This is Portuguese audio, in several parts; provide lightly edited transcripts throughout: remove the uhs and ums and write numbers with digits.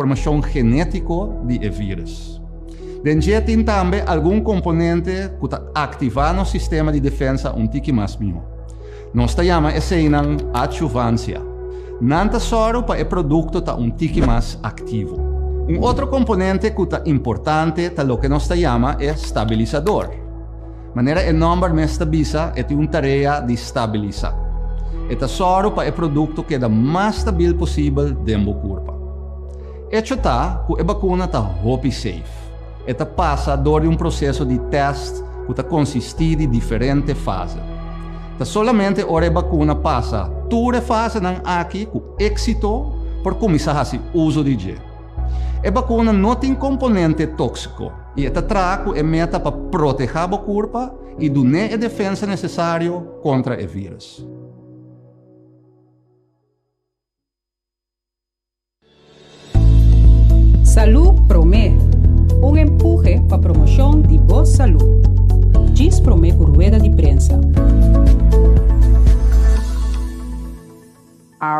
informação genética de vírus. Dengue tem também algum componente que ativa no sistema de defesa tique mais melhor. Nós chamamos essa adjuvância. Nanta soro para o produto tique mais ativo. Outro componente que é importante é o que nós chamamos estabilizador. Maneira o nome me estabiliza é uma tarefa de estabilizar. Esta soro para o produto que é mais estável possível dentro do corpo. Isso está que a vacuna está hope safe. Esta passa por processo de teste que consiste de diferentes fases. Solamente ora a vacuna passa toda a fase aqui com êxito por começar a fazer uso de gel. A vacuna não tem componente tóxico e esta trago é meta para proteger o corpo e dar a defesa necessária contra o vírus. Salud Promé, empuje para a promoção de boa saúde. Diz Promé por rueda de prensa.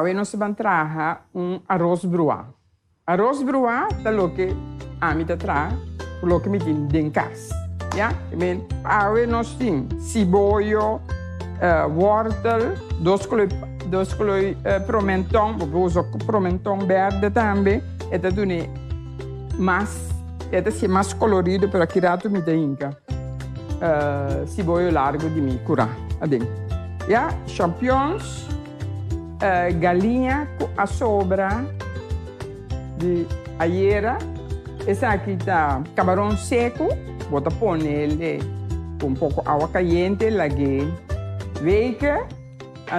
Hoje nós vamos trazer arroz bruá. Arroz bruá é o que a mim traz, o que me tem em casa. Hoje nós temos cebola, wortel, dois colheres pimentão, vamos usar pimentão verde também. Esta é mais colorido, para que rato me tem cebola largo de mim curar. Champignons, galinha com a sobra de ayer. Esse aqui está camarão seco, bota pôr ele com pouco água caliente, lague, bacon.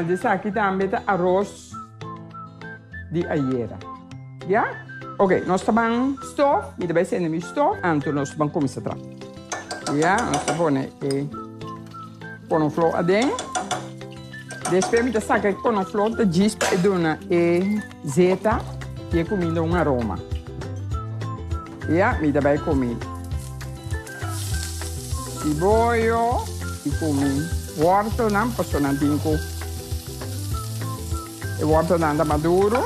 Esse aqui também está arroz de ayer. Ok, nós estamos na stove, e também sendo na stove, então nós vamos começar a trabalhar. Nós vamos pôr flor adentro. Depois, nós vamos pôr flor de gis e dona e zeta, e é comida aroma. E também comer cebola, e comer wortel, não, porque não tem o wortel não maduro.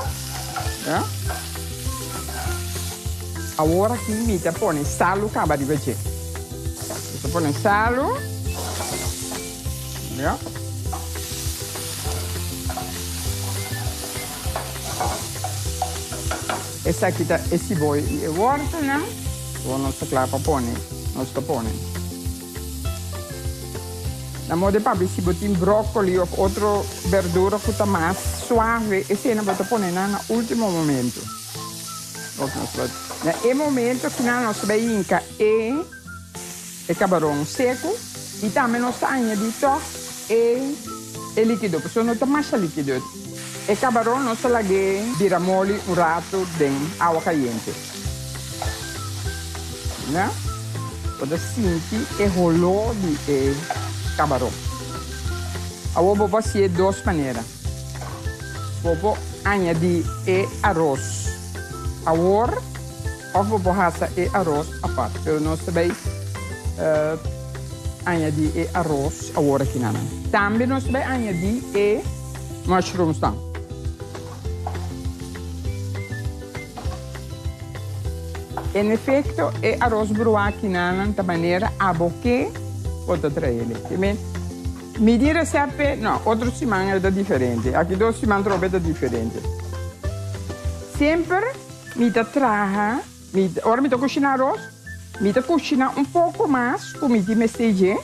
Agora aqui me põe sal acaba de ver. Você põe sal. Esse aqui tá esse boi e o horto, né? Vou nós claro para pôr, nós tá pondo. Na moda para ver se botar brócolis ou outra verdura que tá mais suave, esse não vou pôr no último momento. No momento que nós vamos inca e camarão seco e também nós añadimos e líquido, porque não está mais líquido. E camarão nós lagamos biramole rato dentro água caliente. Né? Pode sentir o rolo de camarão. Agora vou fazer de duas maneiras. Vou añadir arroz. Agora, vou fazer arroz a parte. Mas nós vamos añadir arroz agora aqui. Também nós vamos añadir mushrooms. Em efeito, o arroz bruá aqui da maneira a boque pode trazer ele. Medir receita, não, outro semana é diferente. Aqui 2 semanas é diferente. Sempre me traga, ora me cozinhar arroz, me cozinhar pouco mais, como me mesteje.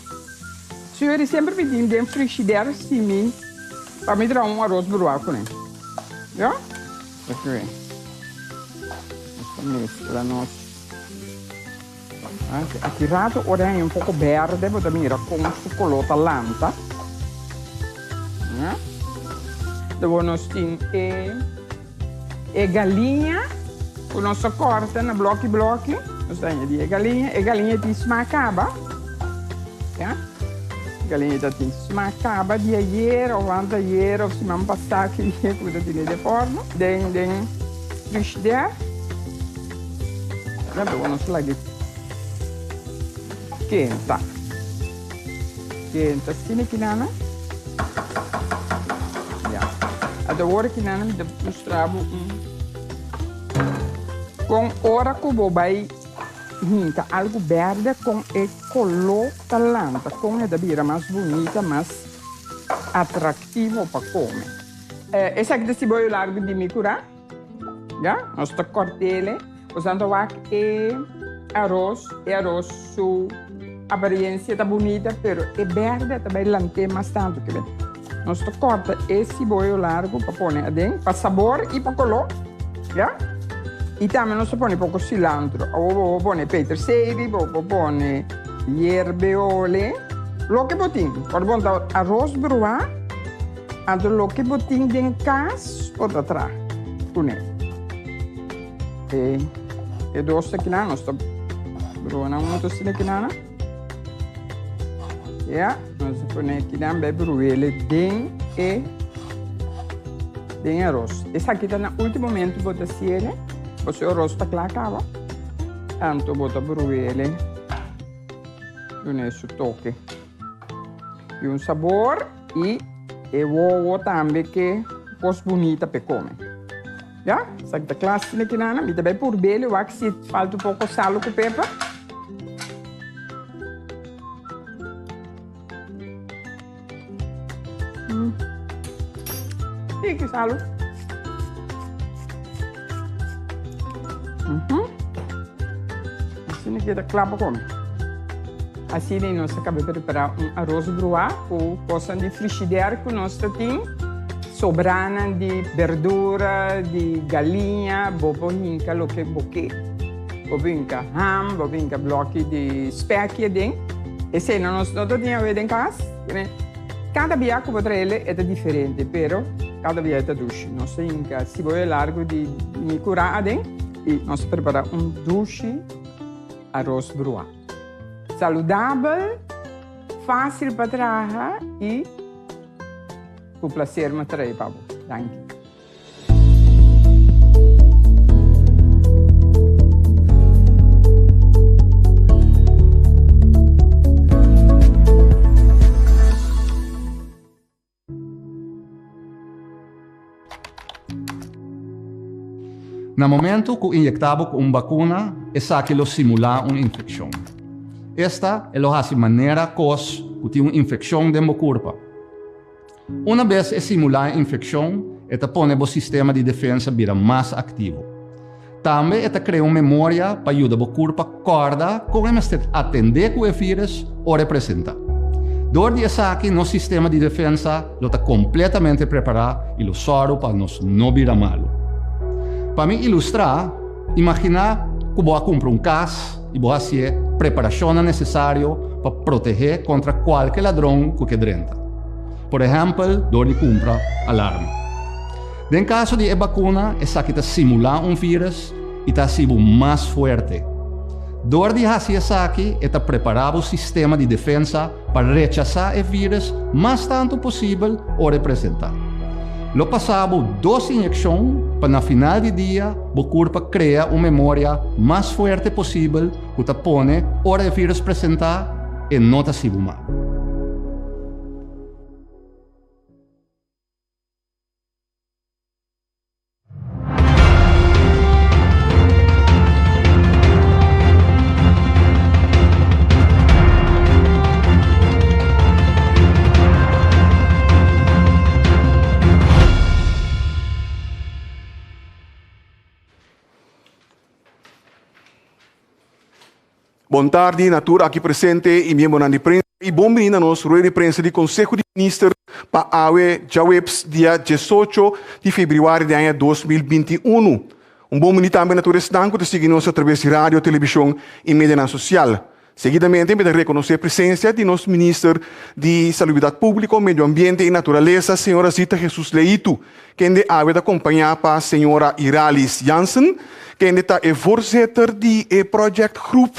Se eu sempre me diz dentro frigideira, sim, para me dar arroz bruá com ele. Já? Aqui. Esta mescla nossa. Aqui rato ora é pouco verde, vou também ir com chocolate lanta. Depois nós temos galinha, que nós corta na bloco. Nós temos a galinha tem smacaba. Galinha tem smacaba de ayer, ou antes de ayer, ou semana passada, que eu tinha de forno. Dentro frigideira. Depois nós lagamos quenta. Assim que nana. Agora que nana me mostrava Com ora que vai hinca algo verde com o color da planta, com a bira mais bonita, mais atrativo para comer. Esse aqui é o cebola largo de micura, já? Nós cortamos ele, usando arroz sua aparência está bonita, mas é verde também lante mais tanto que nós cortamos esse cebola largo para pôr dentro, para sabor e para color, já? E também nós põe pouco cilantro, ou põe peterselie, ou põe erbeole, lo que botin, quando botar arroz bruá, ando lo que botin dentro casa ou atrás, com ele. E doce aqui não, nós bruá não muito assim aqui não. Ja, nós põe aqui não bem bruá ele dentro e arroz. Esse aqui está no último momento botar ele. Você o arroz está claro, tanto bota bruele, nesse toque e sabor e o também que fosse bonita para comer. Já? Essa aqui tá clássica aqui nana, me também por belo, eu acho que falta pouco sal com pepa. E que sal? Assim aqui está claro para comer. Assim nós acabamos de preparar arroz bruá com coisa de frigideira que nós temos, sobrana de verdura, de galinha, bobo hinca, lo que boque, bobo hinca ham, bobo hinca bloco de speck dentro. Esse nós não tínhamos em casa. Cada dia que botar ele é diferente, pero cada dia é doce. Nós temos cebola largo de micura dentro. E nós preparamos doce arroz bruá. Saudável, fácil para trabalhar e com prazer me trazer para você. Obrigado. No momento que injectamos com uma vacuna, é que lo simula uma infecção. Esta é a maneira que tem uma infecção dentro do corpo. Uma vez simular a infecção, esta põe o sistema de defesa vira mais ativo. Também esta cria uma memória para ajudar o corpo a acordar como atender com o vírus ou representar. Door die aqui, nosso sistema de defesa está completamente preparado e o soro para nós não virar malo. Para me ilustrar, imagina que vou comprar casa e vou fazer preparação necessária para proteger contra qualquer ladrão que drenta. Por exemplo, door de compra alarme. No caso de vacuna, essa que simular vírus e está sendo mais forte. Door de fazer isso aqui, está preparado o sistema de defesa para rechazar o vírus mais tanto possível ou representar. Lo passamos 2 injeções para no final do dia o corpo criar uma memória mais forte possível que te põe hora o vírus apresentar e não está sendo mal. Boa tarde, natura aqui presente e membro de prensa. E bom menina nos rueda de prensa do Conselho de Ministros para a Jawebs dia 18 de fevereiro de ano 2021. Bom menino também natura estanco de seguir-nos através de rádio, televisão e mídia social. Seguidamente, me reconhecer a presença de nosso ministro de Saúde Pública, Meio Ambiente e Natureza, senhora Zita Jesus Leito, que é acompanhada para a senhora Iralis Jansen, que é voorzitter de Project Group,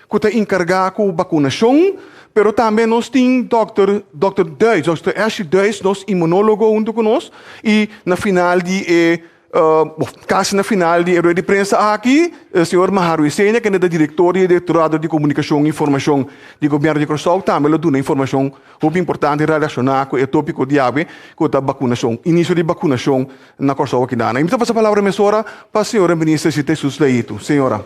que está encarregado com vacunação, pero também nós temos Dr. Duis, Dr. Ashley Duis, nosso imunólogo junto conosco, e na final de Casi na final de rueda de prensa aqui, o senhor Maharu Isenia, que é da diretoria e diretorado de comunicação e informação do governo de Curaçao, também dá informação muito importante relacionada com o tópico de ave, com a vacunação, início de vacunação na Curaçao aqui. Então, passa a palavra, mesora, para a senhora ministra, se tem suspeito. Senhora.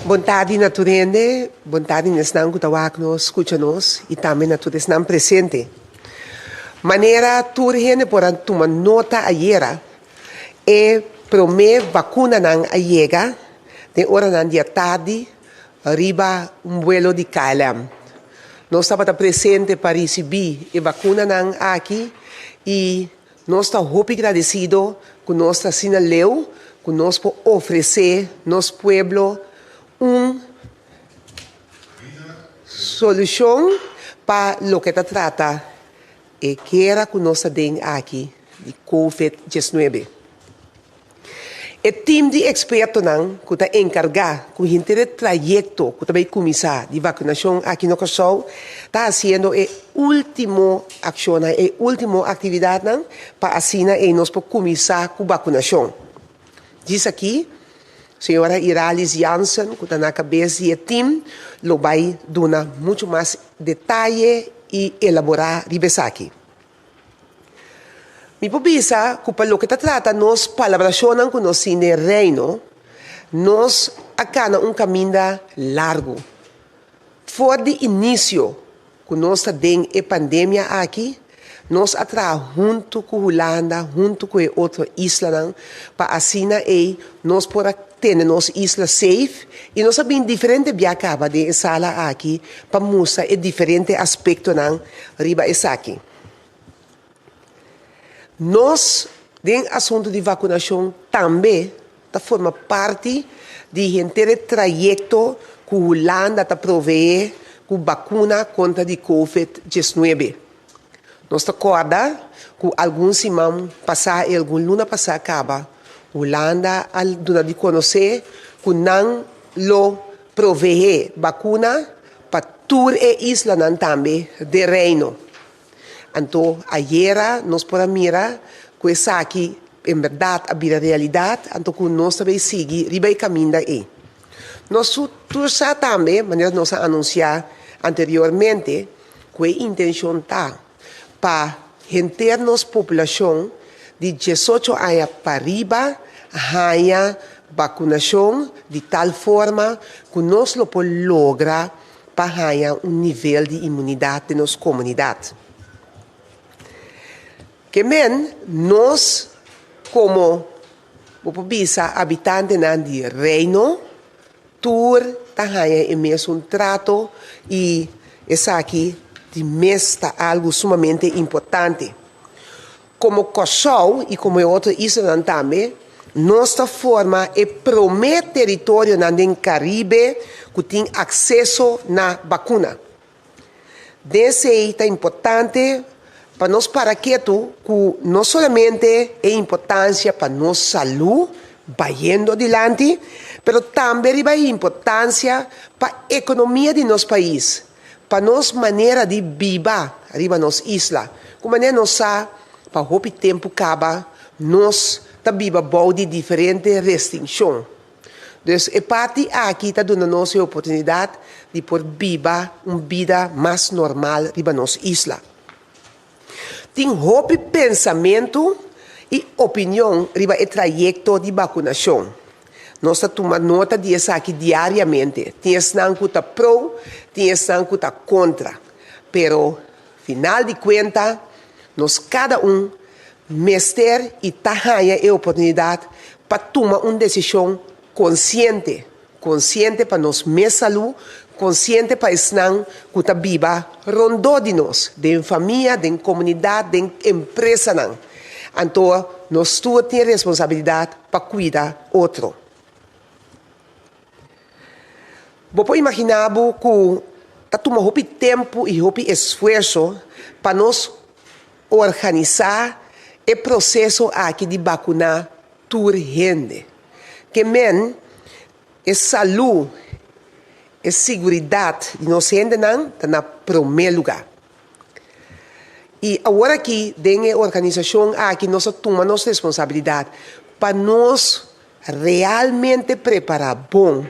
Boa tarde, naturende. Boa tarde, nesnang kutawak-nos, escucha-nos, e também naturende presente. Maneira turhene por tomar nota ayer e promê vacuna nang ayega, de hora nang dia tarde, arriba vuelo de KLM. Nós estamos presente para receber a vacuna nang aqui e nós estamos muito agradecidos com nossa sinaleu, que nós podemos oferecer nosso pueblo solução para o que trata e que era que nós temos aqui de COVID-19. O time de expertos que está encarregado com o trajeto que vai começar de vacinação aqui no Curaçao está fazendo a última ação, a última atividade para assim nós podemos começar com a vacinação. Diz aqui, a senhora Iralis Janssen, que está na cabeça do time, vai dar muito mais detalhe e elaborar aqui. Mi pobisa, para o que trata, nós palabracionam com nós no reino, nós acana caminho largo. For de início, que nós temos a pandemia aqui, nós atrás junto com a Holanda, junto com outra isla, para assim nós podemos ter nossa isla safe, e nós sabemos diferente viacaba de sala aqui, para mostrar diferente aspecto riba essa aqui. Nós, em assunto de vacinação, também forma parte de trajeto que a Holanda provee com vacuna contra a COVID-19. Nós acorda que alguns semanas passadas, alguns lunas passadas, a Holanda dona de conhecer que não lo provee vacuna para toda a isla também de reino. Então, ayer nós podemos mirar que essa aqui, em verdade, a realidade, então que nós também seguimos riba e caminho aí. Nós também, maneira nós anunciar anteriormente, que a intenção está para gente nossa população de 18 anos para riba, ganha vacunação de tal forma que nós lo podemos lograr para ganhar nível de imunidade de nossa comunidade. Que nós, como habitantes do reino, tur ganha mesmo trato e essa aqui de mesta algo sumamente importante. Como Curaçao e como outra isla também, nossa forma é prometer território no Caribe que tem acesso na vacuna. Desse é importante para nós para que não somente é importância para nossa saúde, vai indo adiante, mas também é importância para a economia de nosso país, para nossa maneira de viver arriba nossa isla. Como maneira nós para o tempo acaba, nós vivemos de diferentes restrições. Então, a parte aqui está dando nos a oportunidade de poder viver uma vida mais normal arriba nossa isla. Tem pensamento e opinião riba o trajeto de vacunação. Nós tomamos nota disso aqui diariamente. Tem não que está pro, tem não que está contra. Pero, final de contas, nós cada mestre e ganha a oportunidade para tomar uma decisão consciente para nós mesma saúde, consciente para estar que está viva, rondou de nós, de família, de comunidade, de empresa. Então, nós todos temos responsabilidade para cuidar outro. Vou imaginar que está tomando tempo e esforço para nós organizar o processo aqui de vacunar toda gente. Que é saúde, é segurança de nós gente está na primeiro lugar. E agora aqui, dentro da organização, aqui nós tomamos responsabilidade para nós realmente preparar bom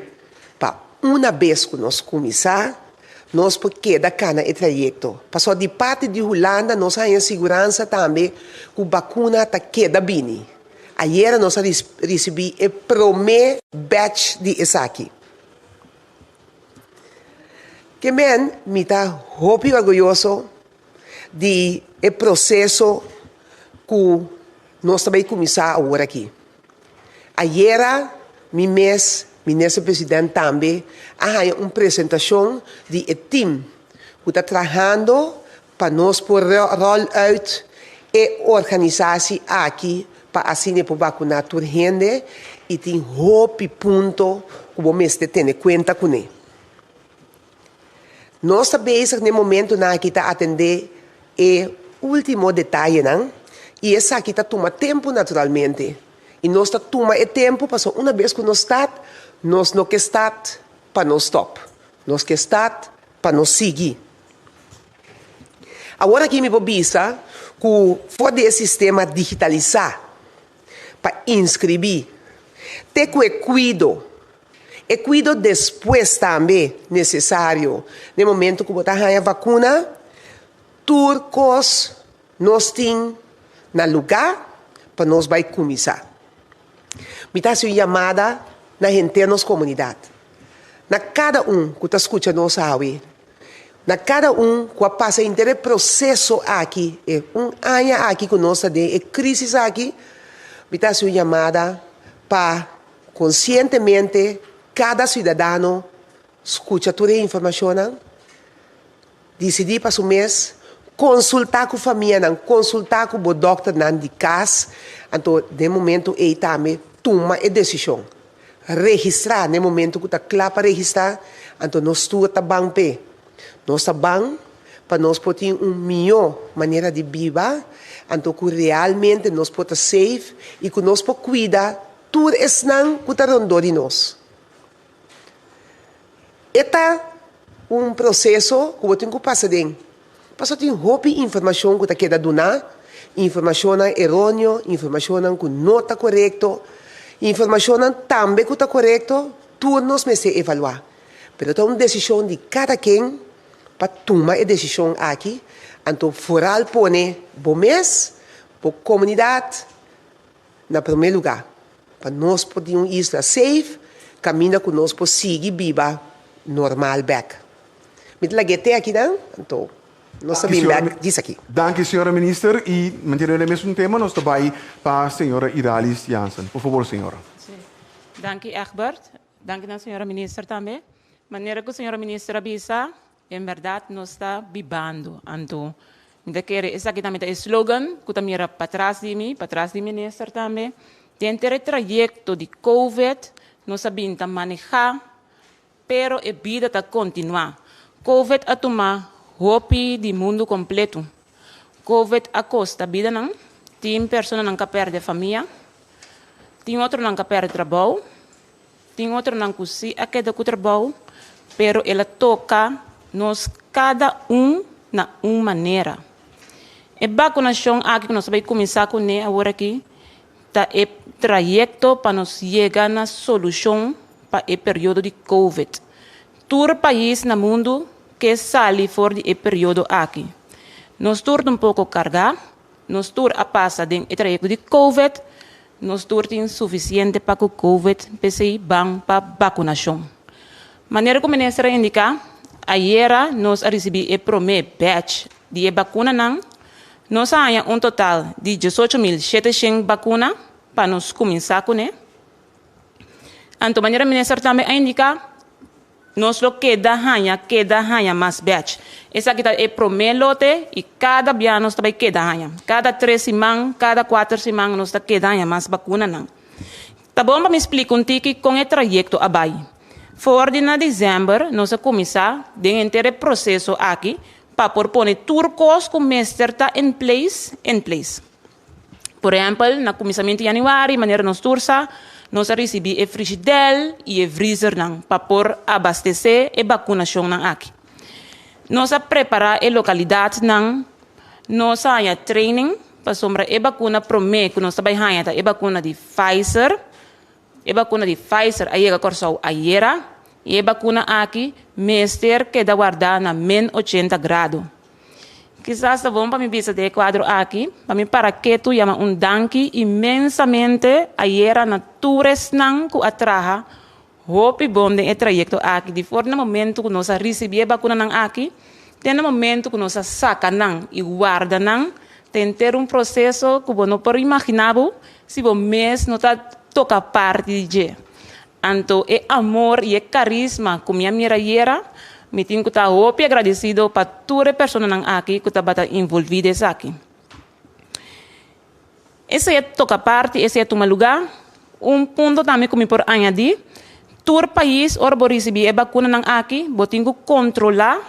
para uma vez que nós começar, nós porque da cana e trajeto. Passou de parte de Holanda, nós temos segurança também que a vacuna está queda bem. Ayer nós recebi o primeiro batch de Esaki. Que me está muito orgulhoso de o processo que nós também começar agora aqui. Ayer, ministro presidente também, há uma apresentação de um time que está trabalhando para nós por roll out e organização aqui para assim para vacinar toda a gente e tem hope ponto que vamos ter em conta com ele. Nós estamos no momento na que está atender o último detalhe, não? E essa aqui está toma tempo naturalmente. E nós está toma tempo para uma vez que nós está, nós não que está para não stop, nós que está para não seguir. Agora que me vou dizer que for desse sistema digitalizar para inscrever, ter que cuidado. E cuido depois também necessário. No momento que botar a vacuna, turcos nós temos no lugar para nós vai começar. Me dá uma chamada na gente nas comunidade. Na cada que está escutando nós sabe. Na cada que passa inteiro processo aqui, ano aqui que nós temos, crise aqui, me dá uma chamada para conscientemente cada cidadão escuta toda a informação, decidir para o mês, consultar com a família, consultar com o doutor de casa, então, de momento, ele também toma a decisão. Registrar, no momento que está claro para registrar, então nós estamos bem. Nós estamos bem para nós poder uma melhor maneira de viver, então que realmente nós podemos safe e que nós podemos cuidar tudo isso que está rondando de nós. Este é um processo que eu tenho que passar dentro. Passar tem roupa informação que está querendo donar, informação errônea, informação que não está correta, informação também que está correta, tudo nós temos que evaluar. Mas é uma decisão de cada quem para tomar a decisão aqui, então foral pone bom mês, para a comunidade, no primeiro lugar. Para nós podermos ir safe, caminho que nós podemos seguir viva normal back. Met lagete aqui não? Então, nós sabemos back disso aqui. Dank senhora minister. E manteremos o mesmo tema, nós também para a senhora Idalis Jansen. Por favor, senhora. Dank Egbert. Dank a senhora minister também. Maneira que a senhora minister avisa, em verdade, nós está vivendo. Então, esse aqui também é o slogan, que também era para trás de mim, para trás do minister também. Dentro do trajeto de COVID, nós sabemos manejar, pero a vida está continuar. COVID a tomar hopi do mundo completo. COVID a costa vida não. Tem pessoas que perdem a família. Tem outro que perde trabalho. Tem outro que se queda com trabalho. Pero ela toca nós cada na uma maneira. E vacunação aqui que nós vamos começar com ele agora aqui. Tá é trajeto para nós chegar na solução para o período de COVID. Todo país no mundo que sai fora do período aqui. Nós temos um pouco carga, nós temos a passar do trajeto de COVID, nós temos suficiente para que o COVID pese bem para vacunação. Maneira como o ministro indica, ayer nós recebemos o primeiro batch de vacuna, nós temos total de 18.700 vacunas para nós começar com ele. Então, maneira o ministro também indica, nós lo queda hanya mais batch. Essa aqui é o primeiro lote e cada dia nós também queda hanya. Cada 3 semanas, cada 4 semanas nós queda hanya mais vacuna não. Tá bom para me explicar um tique com o trajeto abai. Fora de dezembro nós começar dentro do processo aqui para pôr turcos com mestre está em place. Por exemplo, no começamento de janeiro, maneira nós tursa nós recebemos o frigideira e o freezer para pôr abastecer a vacunação aqui. Nós preparamos a localidade Nós há training para sombra e vacuna promê que nós também há e vacuna de Pfizer. E vacuna de Pfizer aí é corso aiera e a vacuna aqui mester que da guardar na -80 graus. Quizás bom para mim visa de quadro aqui, para mim para que tu chama danke imensamente aiera natures nang ku atraha hope bom de trajecto aqui de forma momento que nós receber vacuna nang aqui, tem no momento que nós saca nang e guarda nang, tem ter processo que não pode imaginar se o mês não tá toca parte de anto é amor e é carisma como a minha aiera me tenho que estar hope agradecido para toda pessoa nang aqui que está envolvida aqui. Esse é toca parte, esse é tomar lugar. Ponto também que me por añadir, todo país orbo receber a vacuna nang aqui, botinho que controlar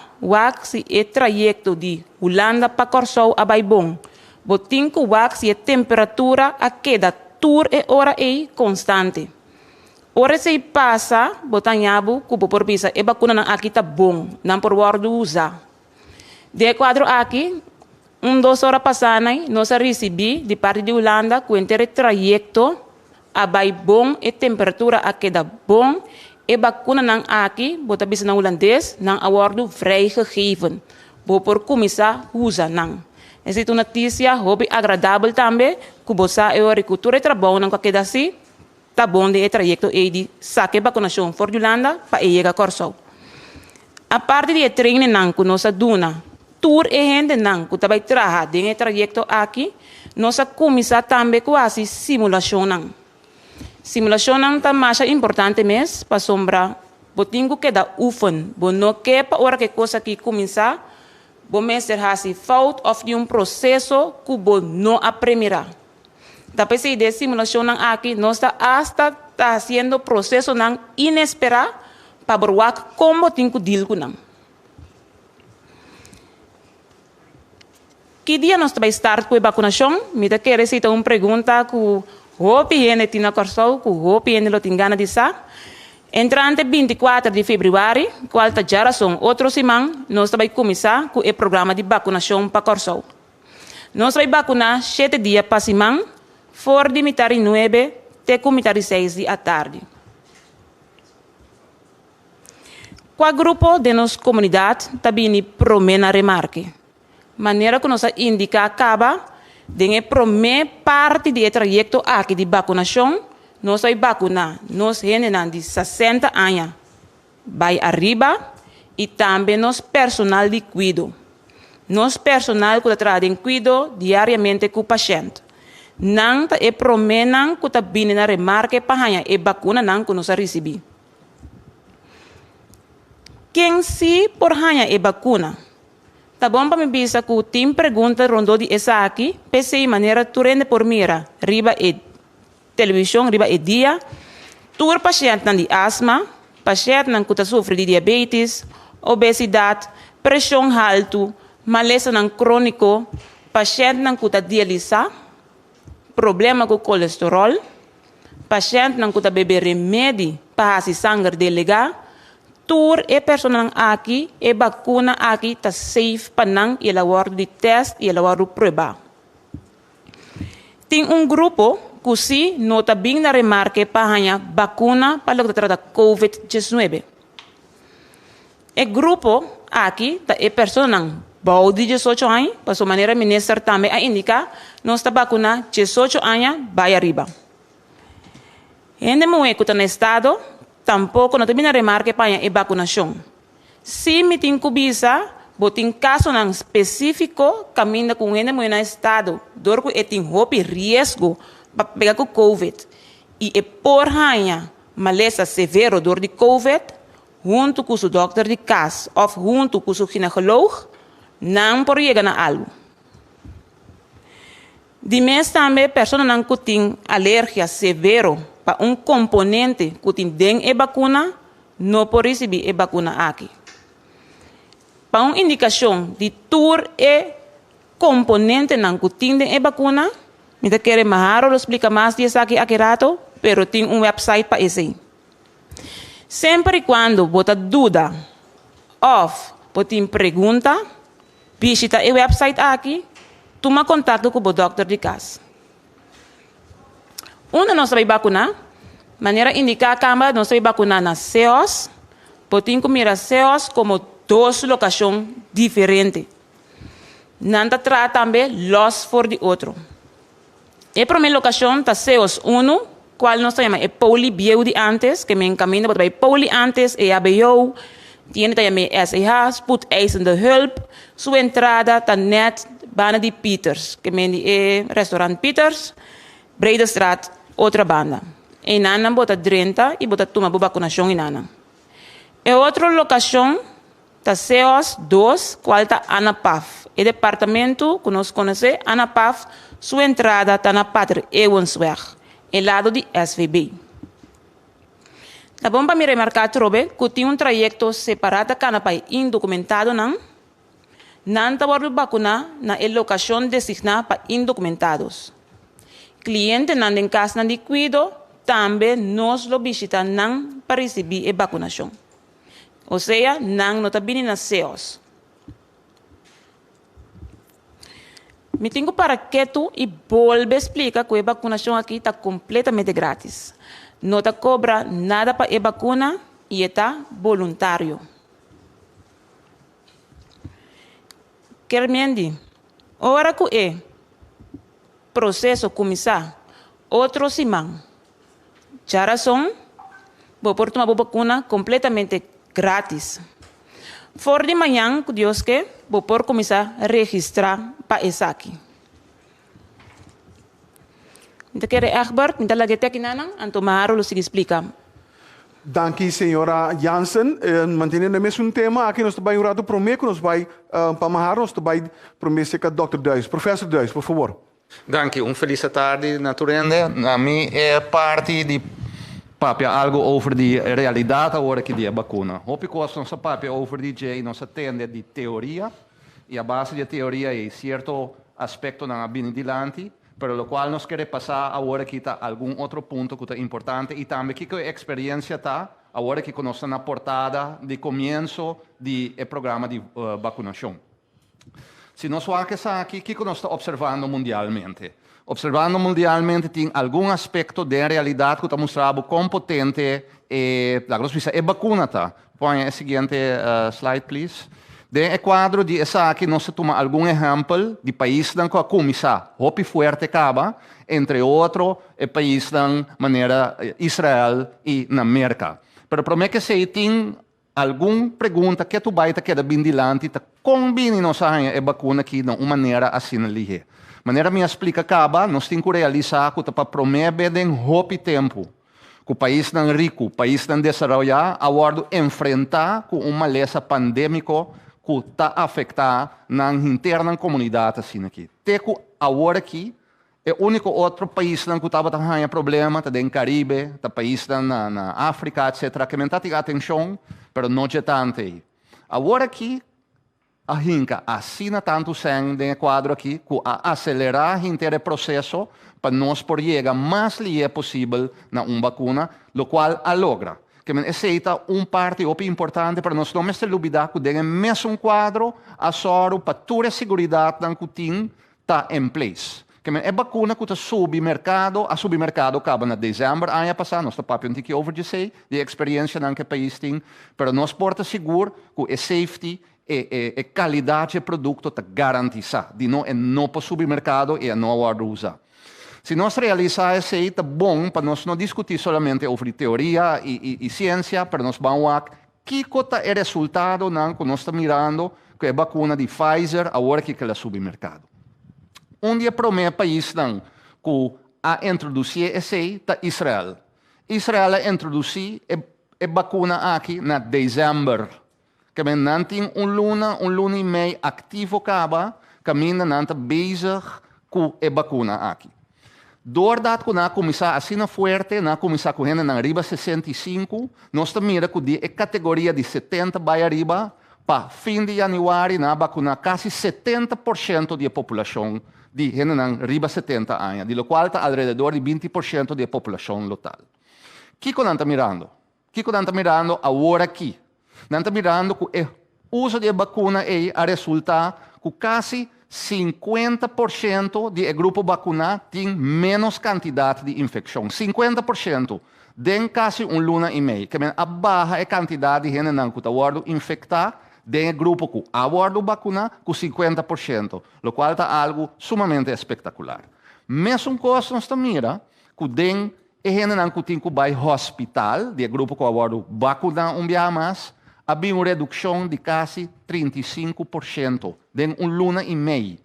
se é trajecto de Holanda para Corsou a Baibong. Botinho que se é temperatura a queda tour é hora é constante. Ora se passa, botanhabo, cubo por pisa, e vacuna nang aqui tá bom, não por word usa. De quadro aqui, 2 horas passadas, nós recebi de parte de Holanda, com o trajecto, a vai bom e temperatura a queda bom, e vacuna nang aqui, bota bisa na holandês, nang award vrijgegeven. Bo por começar usa nang. Essa é uma notícia hobby agradável também, que você é a agricultura e trabalho nang qualquer assim, tá bom de trajecto e de saque vacunação for Holanda para ir a Corsou. A parte de treino nang que nós duna, tour e gente nang que vai trabalhar de trajecto aqui, nós começar também com a simulação nang. Simulação nang tá mais importante mesmo para sombra, botinho que dá ufen, bo não que para hora que coisa que começar, bo mestre hasi fout of de processo que bo não aprender. Depois de simulação aqui, nós está fazendo processo inesperado para ver como tem que deal com nós. Que dia nós vamos estar com a vacunação? Me da querer citar uma pergunta que o PN tem na Corsou, que o PN lo tem gana de sa. Entrante 24 de fevereiro, qual está já são outro semana, nós vamos começar com o programa de vacunação para Corsou. Nós vamos vacunar 7 dias para semana. For de mitad 9 até mitad 6 da tarde. Qual grupo de nossa comunidade também promena remarque? Maneira que nós indica acaba de promê parte do trajecto aqui de vacunação, nós vai vacunar nós gente de 60 anos vai arriba e também nós personal de cuido. Nós personal que trabalha em cuido diariamente com o paciente. Nang ta e promenang ku ta bini na remarque pahanya e vacuna nang ku nosa recebi. Quem se por hanya e vacuna? Tá bom para me bisa ku tim pergunta rondo di esa aqui, pese maneira turende por mira, riba e televisão, riba e dia, tur paciente nang di asma, paciente nang ku ta sofre de diabetes, obesidade, pressão alto, malesa nang crônico, paciente nang ku ta dialisa, problema com colesterol, paciente não kuta beber remédio para se sangue delega, tur e pessoa aqui e vacuna aqui tá safe para não e ela de teste e ela prova. Tem grupo que se nota bem na remarque para a vacuna para o tratar COVID-19. E grupo aqui tá e pessoa bom de 18 anos, para sua maneira ministra também a indicar, nós está vacuna 18 anos, vai arriba. Ainda não é que está no estado, tampouco não tem remarque para a vacunação. Se me tem cubisa, botem caso não específico, caminha com ainda no estado, dor que tem risco para pegar com COVID. E por ranha, malesa severo dor de COVID, junto com o doutor de casa, ou junto com o ginecólogo, não por chegar na algo. De mês também, pessoas não têm alergia severa para componente que tem dentro da vacuna, não por receber a vacuna aqui. Para uma indicação de tudo e componente não tem dentro da vacuna, me quero mais explicar mais disso aqui rato, pero tem website para isso. Sempre e quando você dúvida ou você pergunta, visita o website aqui, toma contato com o doctor de casa. Onde nós vamos vacinar? Maneira indicar a Câmara, nós vamos vacinar nas CEOs, podemos mirar CEOs como duas locações diferentes. Não trata também los for de outro. A primeira locação está CEOs 1, qual nós chamamos é Pauli Bieu de antes, que me encaminha para Pauli antes, e ABO, tiene também SEH, Spoed Eisende Hulp, sua entrada está net bana de Peters, que me é restaurante Peters, Bredestraat, outra banda. E nana bota 30 e bota toma vacunação em nana. E outra locação está CEOs 2, qual está ANAPAF. O departamento que nós conhecemos, ANAPAF, sua entrada está na Pátria Ewensweg, ao lado de SVB. Tá bom para me remarcar, Trobe, que tem um trajeto separado para o indocumentado, não está vacunar na locação designada para indocumentados. Cliente não em casa de cuido, também nos lo visita não para receber a vacunação. Ou seja, não está vindo nas CEOs. Me tenho para que tu e volve explicar que a vacunação aqui está completamente grátis. Não está cobra nada para a vacuna e está voluntário. Querendo, hora que é processo começar, outro semana, já razão, vou por tomar a vacuna completamente grátis. For de manhã, que Deus quer, vou por começar a registrar para essa aqui. Então, quero Egbert, então lá que tem aqui nanang, Antomaro, lo sigue explica. Danke, senhora Jansen. Mantendo o mesmo tema, aqui nós também o prometo que nós vai para nós também prometer que Dr. Duis. Professor Duis, por favor. Dank je. Feliz tarde, naturende. Na mim é parte de papia algo over de realidade agora que de vacuna. Hoop ik was nossa papia over de J, nossa tende de teoria e a base de teoria é certo aspecto na bem dilante, pero lo qual nós queremos passar agora que está algum outro ponto que é importante e também que a experiência está agora que nós na portada de começo de programa de vacunação. Se nós vamos aqui, o que nós estamos observando mundialmente? Observando mundialmente tem algum aspecto de realidade que está mostrando quão potente é vacuna. Põe a seguinte slide, please. De quadro de essa aqui, nós tomamos algum exemplo de país que a começar, hopi forte acaba, entre outros, país da maneira Israel e na América. Pero para mim que se tem alguma pergunta que tu vai quedar bem dilante, combine nós a vacuna aqui de uma maneira assim ali. Maneira me explica acaba, nós temos que realizar que para promover de hopi tempo, que o país não rico, o país não desenvolvido, agora enfrentar com uma maleza pandêmica que está afetando na interna comunidade assim aqui. Teco agora aqui é o único outro país que estava tendo problema, está no Caribe, está país na África, etc. Que me está tendo atenção, mas não é tanto aí. Agora aqui a hinca assina tanto sangue no quadro aqui que a acelerar o processo para nós por chegar mais livre possível na uma vacuna, o qual a logra. Que aceita parte importante para nós não se olvidar que tem mesmo quadro a soro para toda a segurança que tem está em place. Que a vacuna que está submercado acaba na dezembro, ano passado, nós estamos falando que over de experiência que o país tem, para nós porta seguro que a safety e qualidade do produto está garantida, de não para o supermercado e não usar. Se nós realizar isso aí, está bom para nós não discutir somente sobre teoria e ciência, para nós vamos ver que é o resultado que nós estamos mirando com a vacuna de Pfizer, agora que é o supermercado. Dia para o país que a introduzir isso aí está Israel. Israel a introduzir a vacuna aqui na dezembro. Que não tem luna e meio ativo acaba, que não está bezig com a vacuna aqui. Doordat que começar assim forte, começar com gente na riba 65, nós mira que a categoria de 70 vai arriba, para fim de janeiro, vacunar quase 70% da população de gente na riba 70 anos, de lo qual está alrededor de 20% da população local. O que nós estamos mirando? O que nós estamos mirando agora aqui? Nós estamos mirando que o uso de vacuna a resultar que quase 50% de grupo vacunado tem menos quantidade de infecção. 50%. Den quase luna e meio. Que a barra é quantidade de gente que está infectada, den grupo que a vacunado com 50%. O qual está algo sumamente espetacular. Mesmo coisa nós mira, que den gente que tem que ir ao hospital, de grupo que a vacunado dia mais, havia uma redução de quase 35%, de luna e meio.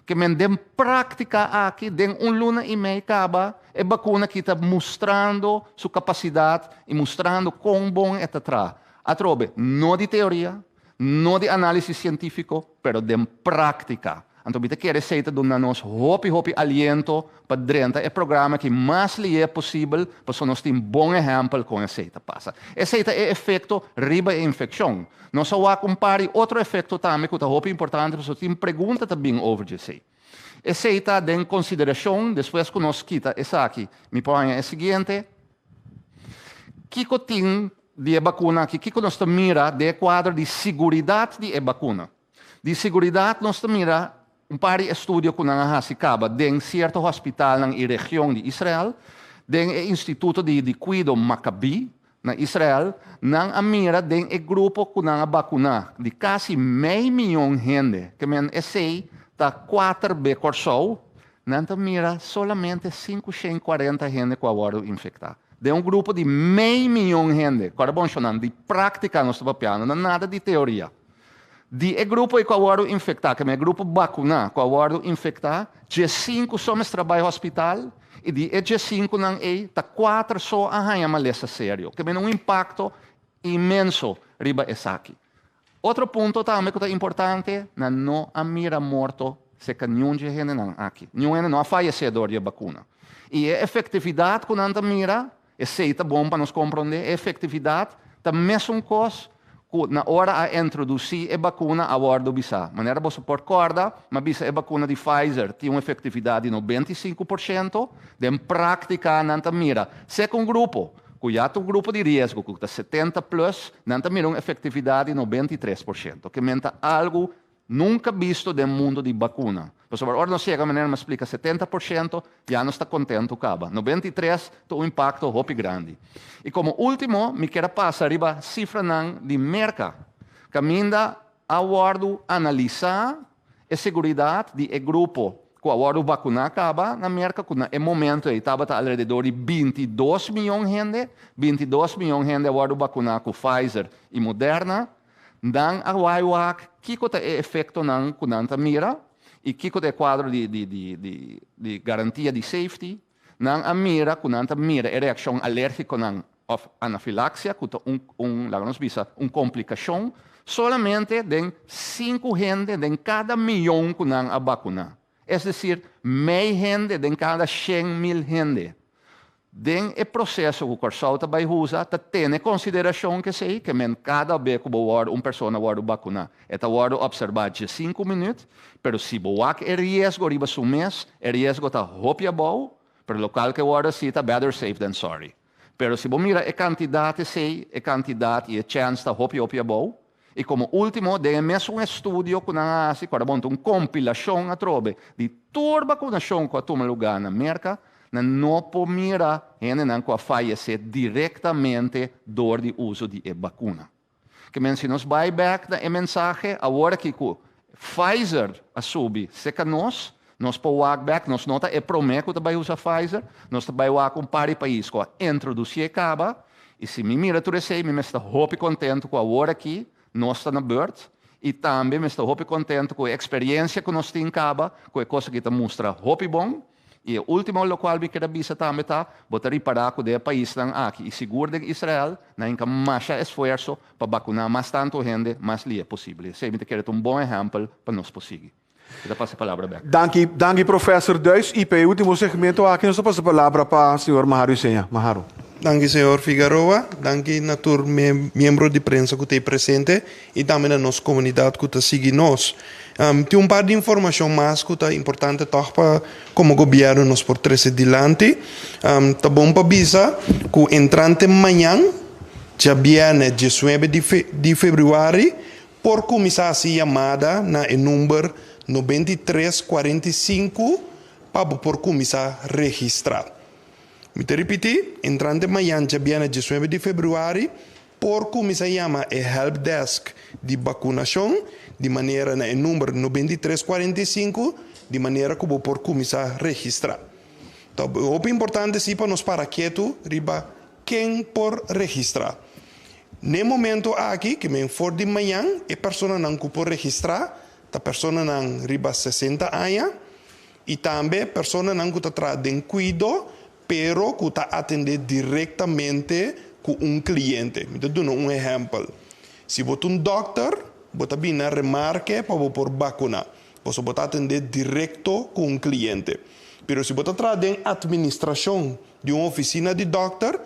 Que men den prática aqui, de luna e meio, acaba, é vacuna que está mostrando sua capacidade e mostrando quão bom é atrás. Atrobe, não de teoria, não de análise científico, mas de prática. Então, você quer receita de nós hopi aliento para dentro é programa que mais lhe é possível, para nós ter um bom exemplo com a receita passa. Receita é efeito riba e infecção. Nós só vamos comparar outro efeito também que é hopi importante, para você ter pergunta também over isso. Receita em consideração, depois que nós quita essa aqui, me põe a seguinte. Que tem de vacuna aqui, que nós mira de quadro de segurança de vacuna. De segurança nós mira par de estudos que nós acaba em certo hospital na região de Israel, do Instituto de Cuido Maccabi, na Israel, na mira de grupo que nós vacuna de quase meio milhão de gente, que esse está 4 vezes corso, nós mira solamente 540 gente que agora infectada. De grupo de meio milhão de gente, de prática nós estamos piano, nada de teoria. De grupo que agora infectar, que é grupo vacuna, que agora infectar, de 5 somos trabalho hospital, e de 5 não é, tá 4 só arranha maleza sério, que tem impacto imenso riba essa aqui. Outro ponto também que é importante, não a mira morto, se que nenhum de gente não aqui. Nenhum gente não é falecedor de vacuna. E a efetividade que não mira, é bom para nos compreender, a efetividade, tá mesmo coisa, na hora a introduzir a vacuna a bordo bisa. Maneira você pode corda, mas bisa a vacuna de Pfizer tem uma efetividade de 95%, de prática não mira. Segundo grupo, que já tem um grupo de risco, que está 70+, não mira uma efetividade de 93%, que menta algo nunca visto no mundo de vacuna. Mas agora não chega a maneira me explica 70%, já não está contente, acaba. 93% tem um impacto muito grande. E como último, me quero passar arriba a cifra de merca. Caminda a guardo analisar a segurança de grupo que agora vacunar acaba na merca, que no momento estava ao redor de 22 milhões de gente, 22 milhões de gente agora vacunar com Pfizer e Moderna, dan a waiwak, kiko ta efeito nan kunanta mira, e kiko ta quadro de garantia de safety, nan a mira kunanta mira a reação alérgica nan of anafilaxia, kuta complicação, solamente de 5 gente de cada milhão kunan a vacuna. Es decir, meia gente de cada 100.000 gente. Den o processo que o corso vai usar, tem em consideração que sei que cada vez que uma pessoa vai vacinar, esta vai observar de 5 minutos, mas se você é risco riba seu mês, é risco está hopia bom, pero o local que vai se está better safe than sorry. Mas se você mira a quantidade sei, a quantidade e a chance está hopia bom, e como último, de mesmo estudo que nós fazemos, quando uma compilação a trobe de toda a vacunação que toma lugar na América, não pode mirar gente que falecer diretamente do uso de vacuna. Que se nos vai back na mensagem, agora que o Pfizer assume, se que nós podemos back, nós nota é prometo que vai usar Pfizer, nós vai com para país que introduzir acaba, e se me mira tudo isso, me está muito contente com agora aqui, nós está na bird, e também me está muito contente com a experiência que nós temos acaba, com a coisa que mostra muito bom. E o último local que quero dizer também está, botar reparar que o país aqui e seguro de Israel, não tem mais esforço para vacinar mais tanto gente, mais li é possível. Sempre quero um bom exemplo para nós conseguir. Eu passo a palavra back. Danke, professor Duis. E para o último segmento aqui, nós passamos a palavra para o senhor Maharu Senha. Maharu. Danke, senhor Figueroa. Danke, natur membro de prensa que está presente e também a nossa comunidade que está seguindo nós. Tem par de informação mais que é importante para como governo nos por trazer adiante. Tá bom para avisar que entrante amanhã, já viene 19 de fevereiro, por começar a chamada na número 9345 para por começar a registrar. Me te repetir, entrante amanhã, dia 19 de fevereiro, por começar a chamar o help desk de vacunação, de maneira no número 9345, de maneira que vou por começar a registrar. Então, o importante é para nós para quieto, riba quem por registrar. No momento aqui, que me for de manhã, a pessoa não pode registrar, a pessoa não riba 60 anos, e também a pessoa não está trazendo cuidado, pero que está atendendo diretamente com cliente. Me dou um exemplo. Se você é doctor, você tem a remarque para por vacunar. Você pode atender direto com cliente. Pero se você traz a administração de uma oficina de doctor,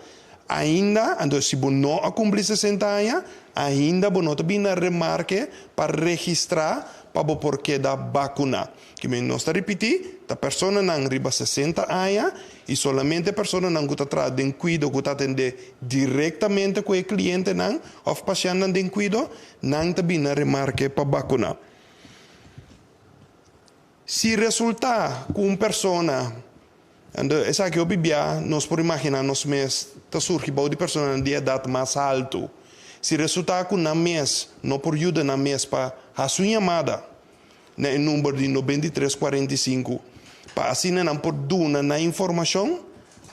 ainda, se você não cumprir 60 anos, ainda você não tem a remarque para registrar para porque da vacuna. Que me não está repetir, a pessoa não arriba 60 anos e solamente a pessoa não está trazendo cuidado, que está atender diretamente com o cliente não, ou o paciente não tem cuidado, não tem a remarque para vacunar. Se resultar com uma pessoa, essa que eu bebia, nós podemos imaginar, nós mesmos, está surgindo de pessoas de idade mais alta. Se resultar com na mês, não por ajuda na mês para a sua chamada, no número de 9345, para assim não por dar na informação,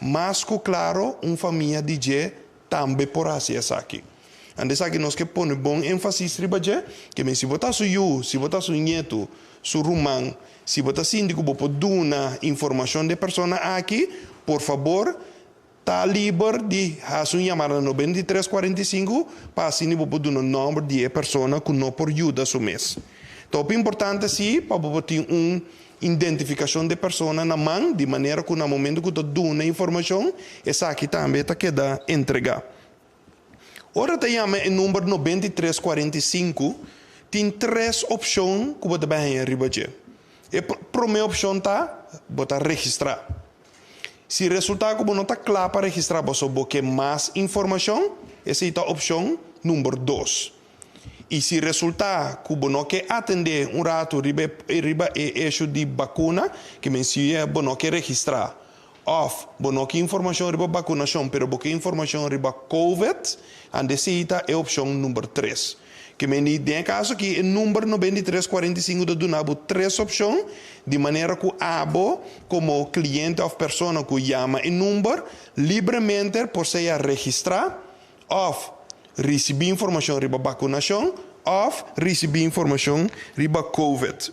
mas que claro, uma família de G também por assim aqui. Antes aqui nós que põe bom ênfase ribaje, que se botar su se botar su nieto, su rumang, se botar síndico por dar informação de pessoa aqui, por favor, está livre de fazer chamada 9345 para assim poder dar o número de pessoa que não por ajuda su mês. Então, é importante sim para ter uma identificação de pessoa na mão, de maneira que no momento que tu dá a informação, essa aqui também está queda entregar. Ora, te chama o número 9345, tem 3 opções que você vai arriba. A primeira opção está, você registrar. Se o resultado que você não está claro para registrar, você quer mais informação, essa é a opção número 2. E se o resultado que você não quer atender um rato riba eixo de vacuna, que mencia você não quer registrar, ou você não quer informação riba vacunação, mas você quer informação riba COVID, essa é a opção número 3. Que me tem caso que o número 9345 do Dunabo 3 opções, de maneira que abo, como cliente ou pessoa que chama o número, livremente por se registrar, ou receber informação riba vacunação, ou receber informação riba COVID.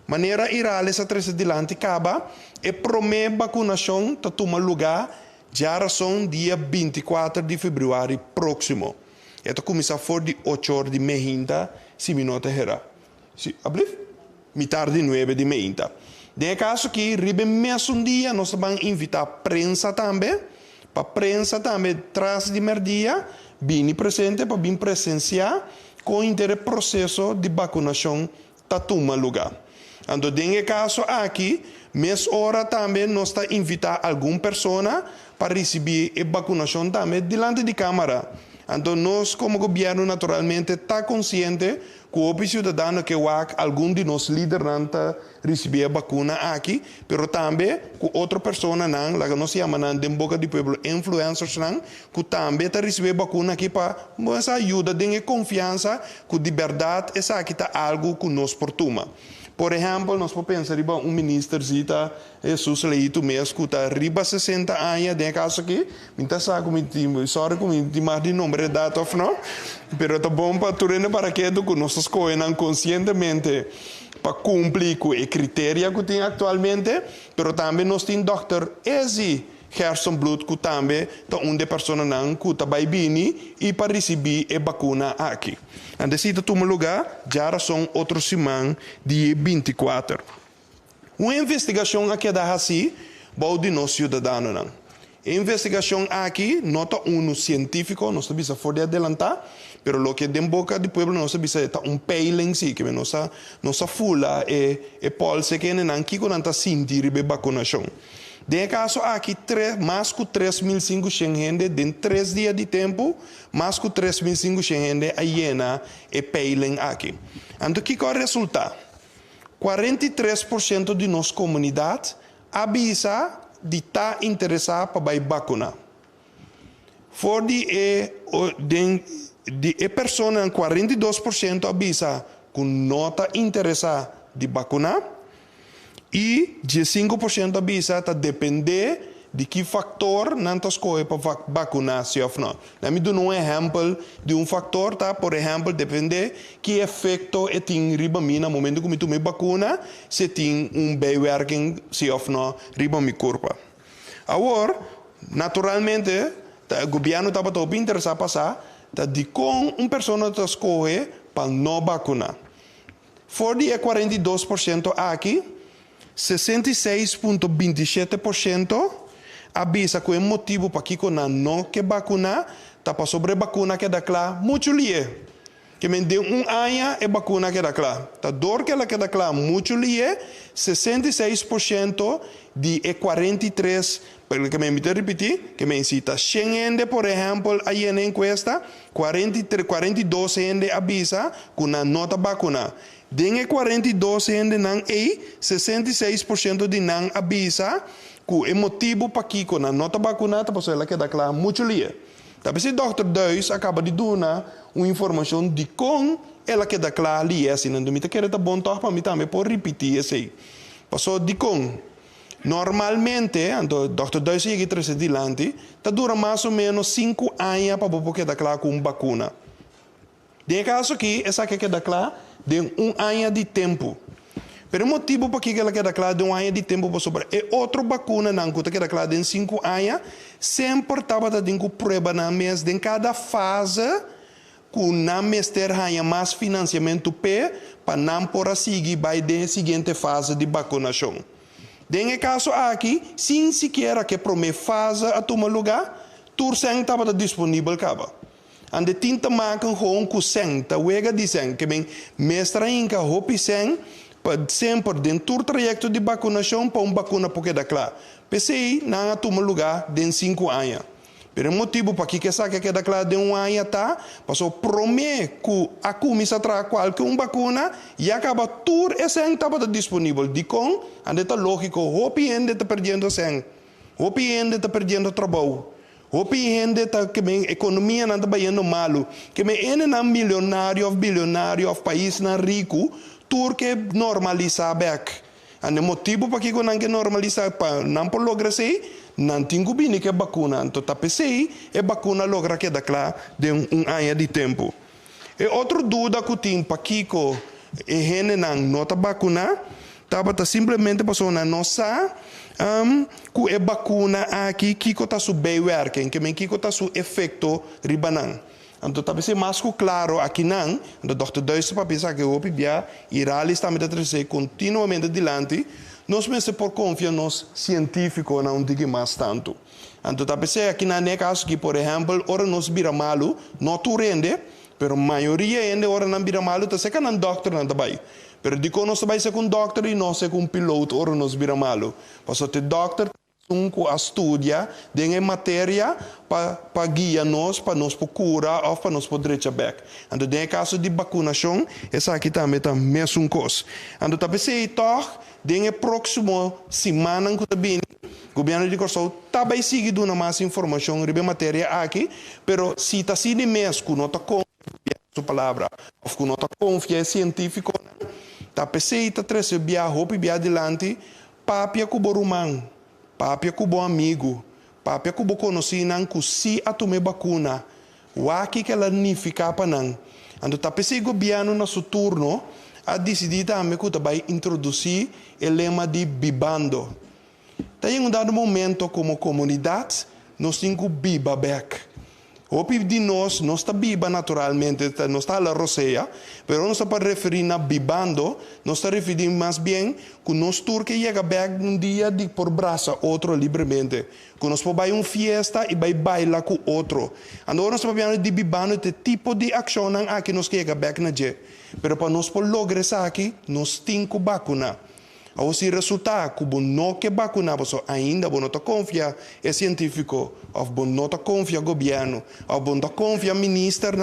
Maneira irá essa 3 adiante acaba, e promete vacunação está toma lugar já são dia 24 de fevereiro próximo. Esto começa a for de 8 horas de meia, 5 minutos herá. Mi tarde 9 de meia. De caso que ribe mesmo dia, nós vamos invitar a prensa também, para a prensa também, tras de merdia, vir presente, para vir presenciar com o processo de vacunação está toma lugar. Então, de caso aqui, mês hora também nós está invitar alguma pessoa para receber a vacunação também diante de câmara. Então, nós, como governo, naturalmente, está consciente que o cidadão que algum de nós líderes não receber a vacuna aqui, mas também que outra pessoa não, lá que nós chamamos de boca de povo, influencers não, que também está receber a vacuna aqui para essa ajuda, de confiança, que de verdade, essa aqui está algo que nós portuma. Por exemplo, nós podemos pensar em ministro Zita, Jesus Leito mesmo, que está riba 60 anos, de caso aqui, muitas sabe como sorry como mais de nome de data ou não, pero tá bom para tudo para que nós escolhemos conscientemente para cumprir com o critério que tem atualmente, pero também nós temos Dr. Ezi Gerson-Bloed, que também é uma pessoa que vai vir e para receber a vacuna aqui. Antes de tomar lugar, já são outros semanas, dia 24. Uma investigação aqui da assim, vai de nós cidadãos. A investigação aqui, nota científico, nós sabemos for de adelantar, pero lo que den boca de pueblo nós sabemos é peiling sim, que nossa fula e pulse que não aqui quando está sentir a vacunação. De caso aqui, mais que 3.500 gente, em 3 dias de tempo, mais que 3.500 gente a llena e peiling aqui. Então, o que é o resultado? 43% de nossa comunidade avisa de estar interessado para vacinar. For de pessoa, 42% avisa que não está interessado de vacinar e 15% avisa que depende de que fator não está escolhendo para vacinar se ou não. Eu dou um exemplo de um fator, tá? Por exemplo, depende que efeito tem riba mim no momento que eu me vacuna, se tem bijwerking se ou não riba mi corpo. Agora, naturalmente, o governo está para interessar passar, de com pessoa está escolhendo para não vacinar. For de 42% aqui, 66,27% avisa que o motivo para que não quer vacinar está para sobre vacuna que dá claro muito lie. Que me deu ano é vacuna que dá claro. Tá dor que ela que dá claro muito lie, 66% de 43, que me repetir, que me cita 100 por exemplo, aí na encuesta, 42 avisa que não está vacuna. Den 42 não é 66% de não avisa que o motivo para que não está vacunada, para ela que dá claro muito lia. Tapi se Dr. Duis acaba de dar uma informação de como ela que dá claro lia, assim, não me quer tá bom para mim também por repetir assim. Passou de como normalmente, então Dr. Duis chega trazer adiante, tá dura mais ou menos 5 anos para poder dar claro com vacuna. De caso aqui, essa que dá claro de ano de tempo. Pero o motivo para que ela queda clara de ano de tempo para sobre é outra vacuna não que queda clara de 5 anos, sempre estava dando prova na mês de cada fase que na mês ter mais financiamento para não por seguir vai de seguinte fase de vacunação. De caso aqui, sem sequer que promete fase a tomar lugar, tursen estava disponível caba. Ande tinta maken gewoon kuseng, ta wega diseng, que bem mestra inca hopi seng, sempre dentro do trajeto de vacunação para vacuna porque dá claro. PCI não toma lugar de 5 anos. Pero motivo para que essa que dá claro de 1 ano tá, passou promete que a comissa traz qualquer vacuna e acaba tudo esse estava disponível. De com, ande tá lógico, hopi ende está perdendo seng, hopi ende está perdendo trabalho. Hopi gente tá que bem economia não está indo malo, que bem ene na milionário ou bilionário ou país na rico, tur que normaliza back. Ane motivo para que não que normaliza para não por lograr sei, não tem que que vacuna, então tá pensei é vacuna logra que dá claro de ano de tempo. E outro dúvida que tem para que e gente não tá vacuna, tá simplesmente passou na nossa que é vacuna aqui que está su bijwerking, que que está su efeito ribanang. Então talvez mais claro aqui não, o Dr. Duis para pensar que o PBA irá está me trazer continuamente adiante, nós mesmos por confiar nos científicos não diga mais tanto. Então talvez aqui na caso que por exemplo, ora nos vira malo, não tu rende, pero a maioria ainda ora não vira malo, tá seca não doctor não trabalha. Pero di ko nos vai ser com doctor e não ser com piloto ora nos vira malo. Passo te doctor que estudia de matéria para guiar nós, para nos procurar ou para nos poder back. Então, no caso de vacunação, essa aqui também está mesmo coisa. Então, tá pensei toch, de próximo semana que também o governo de Corsol também sigue dando mais informação sobre matéria aqui, pero se está sendo mesmo, não está confiando sua palavra, ou não está confiando científico, tá pensei tá trazer via roupa via adiante, papia cubo rumang. Papia kubo amigo, papia kubo conhecido que se a tomar vacuna, o aqui que ela nem fica para não. Então tá pensei governo na seu turno a decidir também que vai introduzir o lema de bibando. Tá em dado momento como comunidade nós temos que biba back. O de nós não está biba naturalmente, não está la roceia, pero não está para referir na bibando, nós está referindo mais bem que nós turque chega back um dia de por braça outro livremente, que nós podemos fiesta e vai bailar com outro. Então nós podemos de bibando este tipo de ação aqui nós chega back na je, pero para nós por lograr isso aqui, nós temos que vacinar. Ao se resultar que o não que vacinar, ainda não confia é científico, ou não confia governo, ou não confia ministro,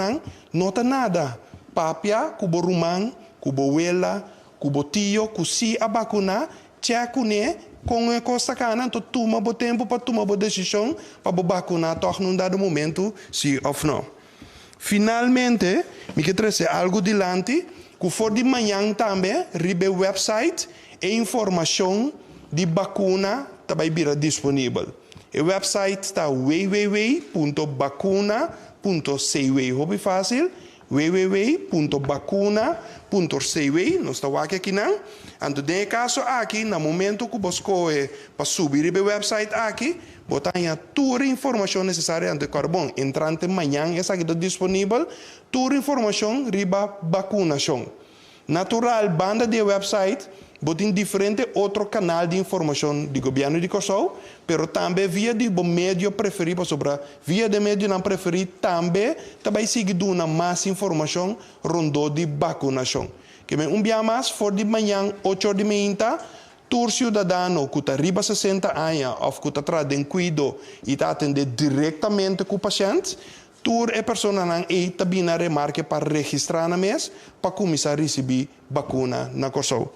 não está nada. Papia, que o rumang, que o abuela, ku botillo, ku si a vacuna, check né, com a costa cana, então toma o tempo para tomar a decisão para vacunar toch num dado momento, sim ou não. Finalmente, me quer trazer algo dilante, que for de manhã também, ribe website e informação de vacuna também virá disponível. O website está www.vacuna.cw, hobby fácil, www.vacuna.cw, nós estamos aqui não. Então, no caso aqui, no momento que você escolhe para subir o website aqui, botar toda a informação necessária antes de bom, entrante manhã, essa aqui está disponível, toda a informação riba vacunação. Natural, banda de website, botem diferente outro canal de informação do governo de Kosovo, pero também via de médio preferido sobre via de médio não preferido também sigue dando mais informação rondo de vacunação. Que dia mais for de manhã 8 de manhã tur cidadão que está riba 60 anos ou que está trazendo cuidado e está atendendo diretamente com o paciente, tur é pessoa que está bem na remarca para registrar na mês para começar a receber vacuna na Kosovo.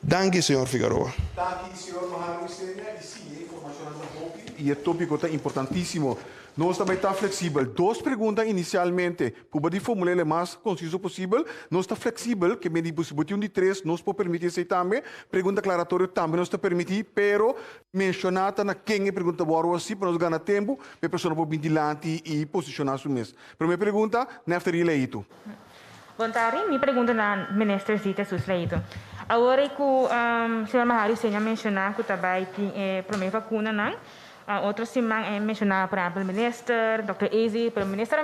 Danke, senhor Figueroa. Danke, senhor Mahalo Senia. E sim, a informação da Hopi. E o tópico está importantíssimo. Nós também está flexível. Duas perguntas inicialmente. Para formular o mais conciso possível. Nós está flexível, que me diz de 3, nós podemos permitir isso também. Pergunta aclaratória também nós está permitir, pero mencionada na quem é pergunta boa assim, para nós ganhar tempo, para a pessoa pode vir dilante e posicionar sua mesa. Primeira pergunta, nefteria leito. Bom tarde, minha pergunta na ministra Zita Susleito. Agora que o senhor Mahalo Senia mencionou que também tem primeira vacuna, não? Outra semana mencionou, por exemplo, o ministro, Dr. Easy, o ministro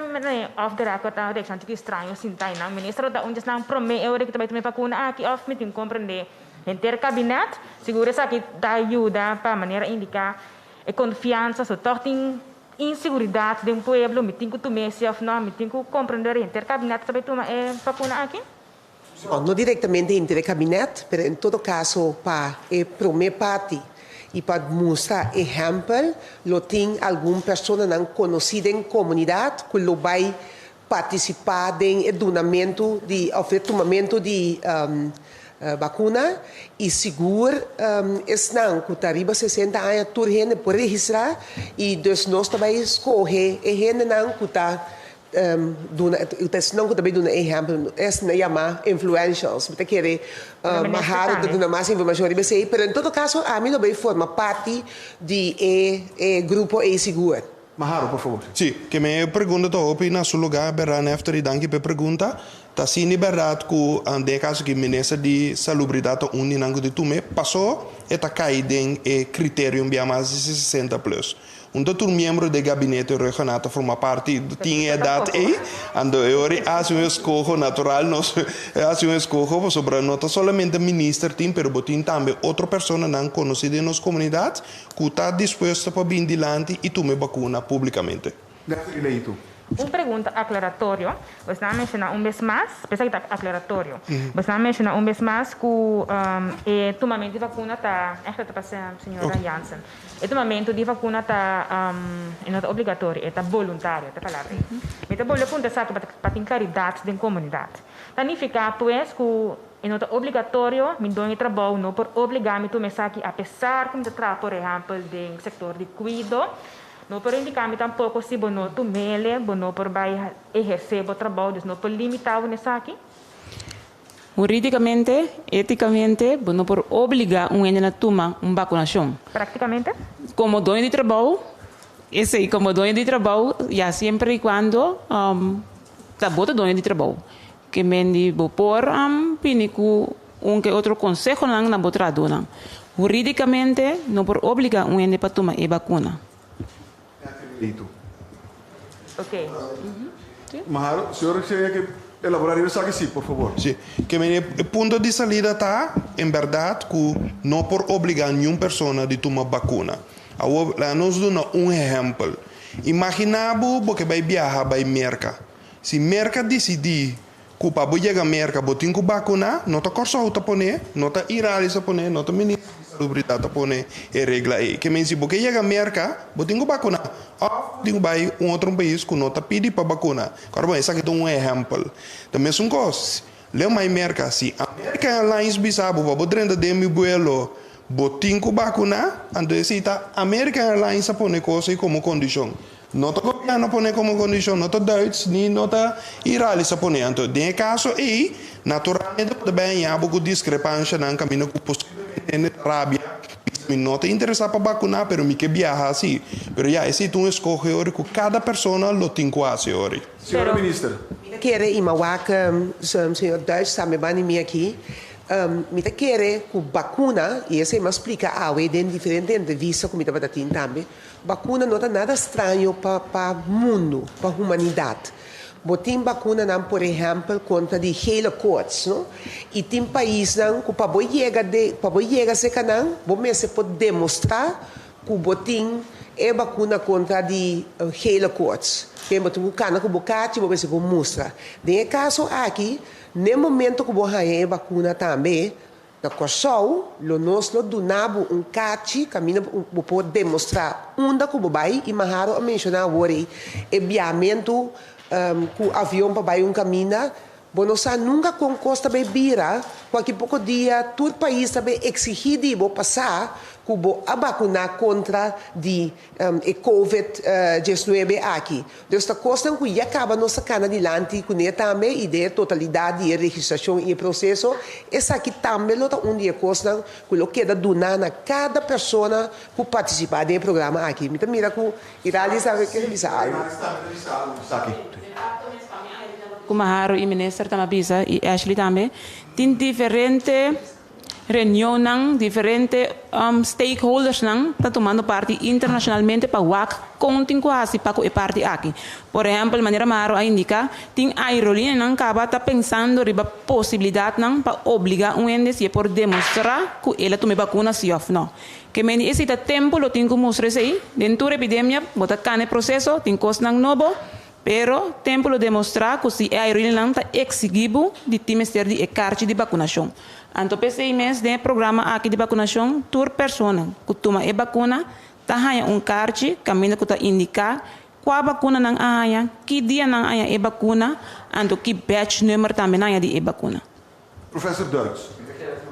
off the record, a reação que estranho, assim, tá, não? O ministro da onde está prometo que também tem vacuna aqui, off me tem compreender. Entre cabinet, segura que dá ajuda para maneira indicar a confiança, só tem inseguridade de povo, me tem que tomar se ou não, me tem que compreender entre cabinet também toma vacuna aqui? Não diretamente entre cabinet, mas em todo caso para a primeira parte e para mostrar exemplo, lo tem alguma pessoa não conhecida em comunidade que lo vai participar em donamento de tomamento de vacuna e seguro não que está arriba 60 anos toda gente pode registrar e dus nós também escolher a gente não que está não que também dá exemplo essa não chama influentials porque querer mais de dar mais informação mas em todo caso a mim também forma parte de grupo seguro. Mahalo, por favor. Sim, que me pergunta to na seu lugar, berran after danke pe pergunta, tá sim verdade que ande caso que ministra de salubridade undi nango de tume passou eta caída em critério bia mais de 60 plus. Todo membro do gabinete regional forma parte tinha idade aí, ando eu hace escolho natural nós hace escolho sobre não somente ministro tem, pero botin também outra pessoa não conhecida nas comunidades que está disposta para vir dilante e tomar vacuna publicamente. Uma pergunta aclaratória. Você não menciona vez mais, pensa que está aclaratório. Você não menciona vez mais que o tomamento de vacuna está, esta para a senhora Jansen. O tomamento de vacuna está não é obrigatório, é voluntário, é palavra. Mas eu vou apontar para ter claridade da comunidade. Significa, pois, que não é obrigatório, me dou um trabalho, não por obrigar me tomar aqui, apesar que me trabalho, por exemplo, do setor de cuidado. Não por indicar tampouco se bono tu mele, bono por vai exercer o trabalho, não por limitar o nessa aqui. Juridicamente, eticamente, bono por obrigar a tomar vacunação. Praticamente? Como dono de trabalho, esse como dono de trabalho, já sempre e quando tá bota dono de trabalho, que mendi bo por pinico que outro consejo não na botra dona. Juridicamente, não por obrigar para tomar a vacuna. Ok. Mahalo, senhor, queria que elaborar isso aqui, sim, por favor. Sim, que o ponto de saída está, em verdade, que não por obrigar nenhuma pessoa de tomar vacuna. Nós damos exemplo. Imaginamos que vai viajar para a América. Se a América decidir que para chegar a América, tem que vacunar, não está Kosovo a poner, não está Irã a poner, não está ministro de salubridade a poner a regra aí. Que me diz, porque chega a América, tem que vacunar. Ou tem que vai outro país que não está pedindo para vacunar. Agora, bom, isso aqui é exemplo. Da mesma coisa, Leu mais merca assim. American Airlines bisabo, vou drenda de mi vuelo, botinco vacuna, então esse tá American Airlines a pone coisa como condição. Não tá governo pone como condição, não tá Duits, nem não tá Israelis a pone. Então, de caso aí, naturalmente também há pouco discrepância no caminho que possivelmente na Arábia. Me não te interessa para vacunar, pero me que viaja assim. Pero já, esse é um escolhedor que cada pessoa lo tem quase hoje. Senhora Ministra. Quero imawaka, senhor Deutsch, sabe bem mim aqui. Me quero que vacuna, e esse me explica den diferente entrevista que me estava dando também. Vacuna não é nada estranho para o mundo, para a humanidade. Botim vacuna não, por exemplo, contra de hele koorts, no? E tem país não que para chegar se canal, você pode demonstrar que botim é vacuna contra de hele koorts. Tem botim cana que bocate, você pode mostrar. De caso aqui, no momento que você é vacuna também, na Corsol, nós donamos cate, caminho para demonstrar onde que vai e maharo a mencionar agora, enviamento com o avião para um caminho, nós nunca com costa bebira, qualquer pouco dia, todo o país também exigido passar com a vacunar contra de COVID-19 aqui. Então, esta costa que acaba nossa cana adiante, com também ideia totalidade de registração e processo, essa aqui também é uma coisa que queda donar a cada pessoa que participa do programa aqui. Me mira que Irali sabe que ele sabe. Kumaharo e minister Tamabisa e Ashley também tem diferente reunião, diferente stakeholders não tá tomando parte internacionalmente para WAC contem quase para a parte aqui. Por exemplo, de maneira maro a indicar tem aerolínea não acaba tá pensando riba possibilidade não para obrigar NDC por demonstrar que ela tome vacuna se ou não. Que men esse tempo lo tem que mostrar aí dentro da epidemia bota cane processo tem coisa não novo. Pero tempo lo demostrar que se a aerolínea está exigido de ter de carta de vacunação. Então, esse mês de programa aqui de vacunação, toda pessoa que toma a vacuna, está ganhando carta, caminho que está indicar qual vacuna não há, que dia não há a vacuna, então que batch número também não há de vacuna. Professor Dirks.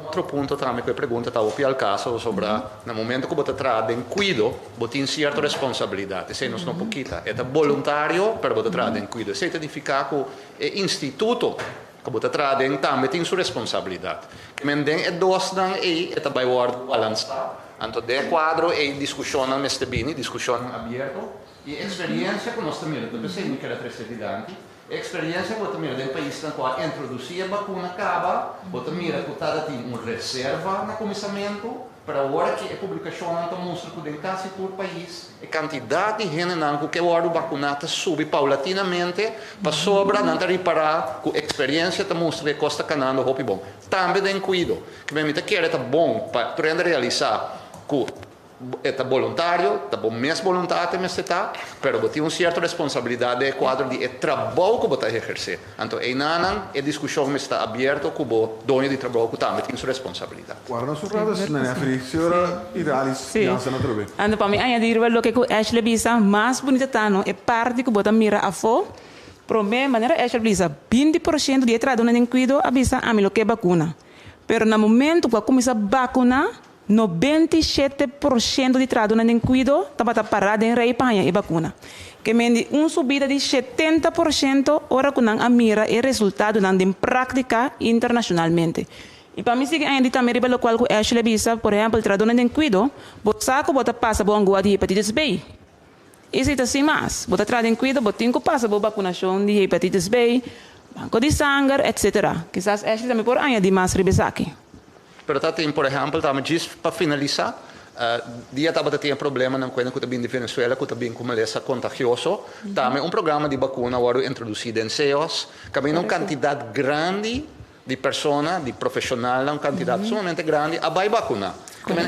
Outro ponto também que eu pergunto está o ao caso sobre no momento que você traz em cuido, você tem certa responsabilidade. Se não é pouquita, é voluntário, mas você traz em cuido. Se significa que o instituto que você traz também tem sua responsabilidade. Mas é dois não é também o balançado. Então, de quadro é discussão não é bem, discussão aberta e experiência que nós temos, eu sei que era precedente. Experiência que mira do país no qual introduzir a vacuna acaba, você mira que tem uma reserva no começamento, para a hora que a publicação mostra que em quase todo o país, a quantidade de gente que é vacunada sube paulatinamente, para sobra não reparar que a experiência mostra que costa canando roupa bom. Também tem cuidado, que me quer é bom para realizar que é voluntário, é bom mesmo voluntário, mas está, mas você tem uma certa responsabilidade de quadro de trabalho que você exercer. Então, a discussão está aberta com o dono de trabalho que também tem sua responsabilidade. Agora, nós falamos, senhora Iralis, Jansen, outra vez. Então, para mim, añadir o que Ashley Bisa mais bonita está, é parte que você mira a fora, para mim, maneira Ashley Bisa, 20% de entrada no cuidado, a Bisa, a mim, o que é vacuna. Mas no momento que começa a vacunar, 97% de tradução em cuidado estava parado em rei para a vacuna. Que mende uma subida de 70% ora que não a mira é resultado de prática internacionalmente. E para mim sigue ainda também pelo qual que Ashley Bisa, por exemplo, tradução em cuidado, você bota passa por angua de hepatitis B. Isso é assim mais. Bota tradução em cuidado, bota que passa por vacunação de hepatitis B, banco de sangue, etc. Quizás Ashley também por añadir mais ribesa aqui. Pero tem, por exemplo, para finalizar, dia estava tendo problema na coisa que está bem de Venezuela, que está bem como é contagioso. Também programa de vacuna agora introduzido em CEOs, que tem uma quantidade grande de pessoas, de profissionais, uma quantidade sumamente grande, a vai vacunar.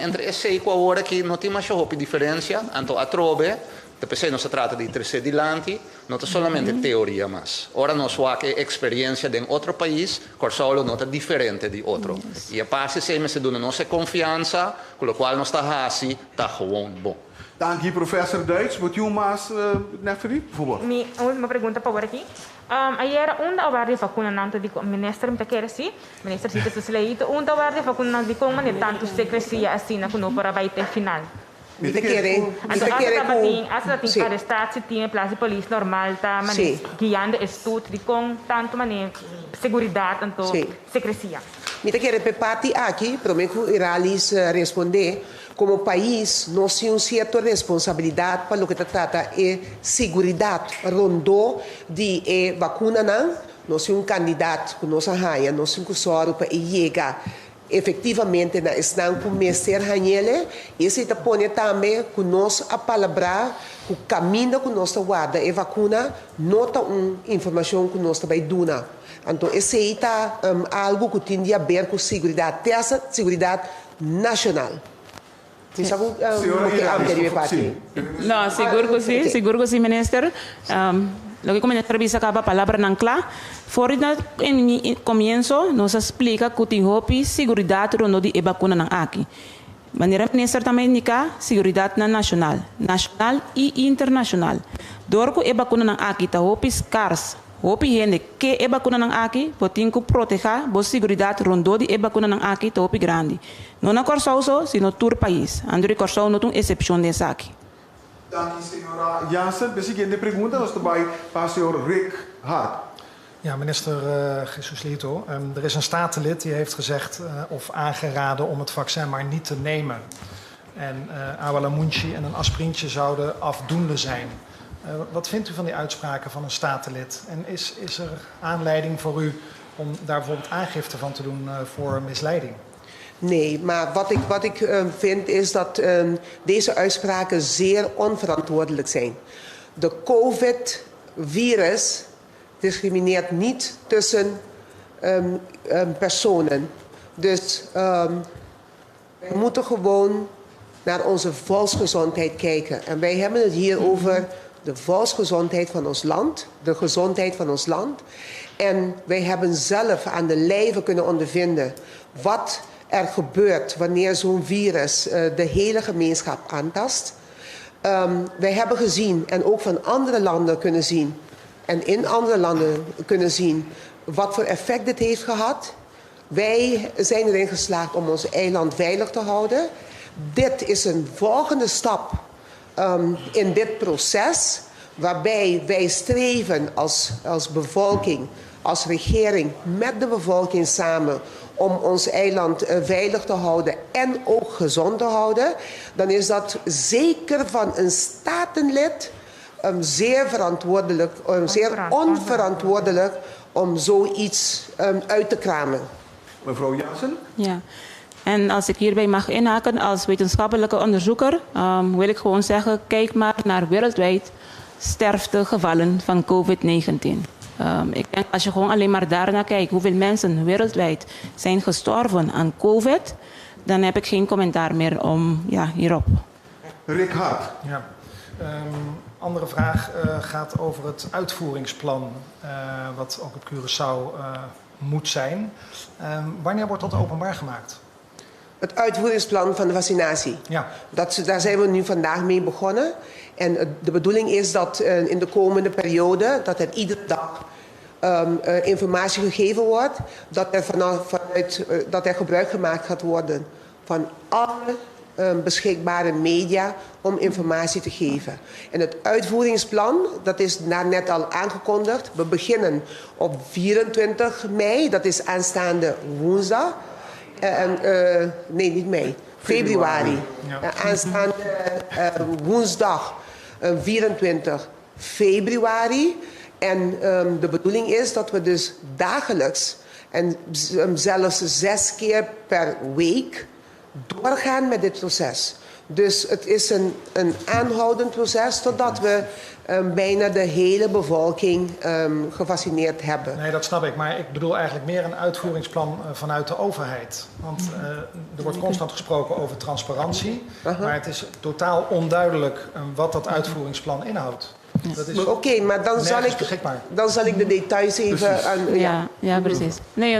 Entre esse e agora que não tem mais diferença, então a trove, depois não se trata de terceiro dilante, não é somente teoria, mas ora nós vemos que a experiência de outro país, Corsolo não é diferente de outro. E a parte se me dá nossa confiança, com o qual nós está assim, está gewoon bom. Dank je, professor Duits. Moet u mais, Neferi, por favor? Minha última pergunta para agora aqui. Ayer unda award vacuna nanto di minister me quer si minister si te sleito unda award vacuna nanto di como ne tanto secrecia assim na kuno para vai ter final. Mita kere Als dat in arrestatie tinha plaats police normal tá mas guiando estudo de com tanto mané seguridade tanto secrecia. Mita kere pe parti aqui, prometo Iralis responder como país nós temos certa responsabilidade para o que trata é seguridade rondou de vacuna não nós temos candidato que nós arranha nós temos soro para chegar efetivamente na estão com mestre hanhele esse te põe também que nós a palavra o caminho que nós guarda é vacuna nota informação que nós vai dar então esse está algo que tem a ver com seguridade essa seguridade nacional. No, seguro que sí, minister. Lo que como entrevista acaba palabra en claro. Fuera en mi comienzo nos explica que tiene seguridad rondo di vacuna nan aquí. Manera minister también nica seguridad nacional y internacional. Door que vacuna nan aquí ta hopi scarce. Hopi gente que vacuna nan aquí potin ku proteger bo seguridad rondo di vacuna nan aquí ta hopi grande. Non a Corsauso, sino todo país. André Corsau não tem exceção nessa aqui. Dank u, senhora Jansen. De seguinte pergunta is erbij van senhor Rick Hart. Ja, minister Jesus Lito. Er is een statenlid die heeft gezegd of aangeraden om het vaccin maar niet te nemen. En Awala Munchi en een aspirintje zouden afdoende zijn. Wat vindt u van die uitspraken van een statenlid? En is er aanleiding voor u om daar bijvoorbeeld aangifte van te doen voor misleiding? Nee, maar wat ik vind is dat deze uitspraken zeer onverantwoordelijk zijn. De COVID-virus discrimineert niet tussen personen. Dus we moeten gewoon naar onze volksgezondheid kijken. En wij hebben het hier over de volksgezondheid van ons land, de gezondheid van ons land. En wij hebben zelf aan de lijve kunnen ondervinden wat er gebeurt wanneer zo'n virus de hele gemeenschap aantast. Wij hebben gezien en ook van andere landen kunnen zien en in andere landen kunnen zien wat voor effect dit heeft gehad. Wij zijn erin geslaagd om ons eiland veilig te houden. Dit is een volgende stap in dit proces waarbij wij streven als bevolking, als regering met de bevolking samen om ons eiland veilig te houden en ook gezond te houden, dan is dat zeker van een statenlid zeer onverantwoordelijk om zoiets uit te kramen. Mevrouw Jansen? Ja. En als ik hierbij mag inhaken als wetenschappelijke onderzoeker, wil ik gewoon zeggen, kijk maar naar wereldwijd sterftegevallen van COVID-19. Ik denk als je gewoon alleen maar daarnaar kijkt hoeveel mensen wereldwijd zijn gestorven aan COVID, dan heb ik geen commentaar meer hierop. Rick Hart. Ja. Andere vraag gaat over het uitvoeringsplan wat ook op Curaçao moet zijn. Wanneer wordt dat openbaar gemaakt? Het uitvoeringsplan van de vaccinatie. Ja. Daar zijn we nu vandaag mee begonnen. En de bedoeling is dat in de komende periode, dat er iedere dag informatie gegeven wordt, dat er gebruik gemaakt gaat worden van alle beschikbare media om informatie te geven. En het uitvoeringsplan, dat is net al aangekondigd. We beginnen op 24 mei, dat is aanstaande woensdag. Nee, niet mei. Februari. Ja. Aanstaande woensdag 24 februari. En de bedoeling is dat we dus dagelijks en zelfs 6 keer per week doorgaan met dit proces. Dus het is een aanhoudend proces totdat we bijna de hele bevolking gevaccineerd hebben. Nee, dat snap ik. Maar ik bedoel eigenlijk meer een uitvoeringsplan vanuit de overheid. Want er wordt constant gesproken over transparantie. Maar het is totaal onduidelijk wat dat uitvoeringsplan inhoudt. Oké, maar dan zal ik de details even aan... Ja, precies. Nee,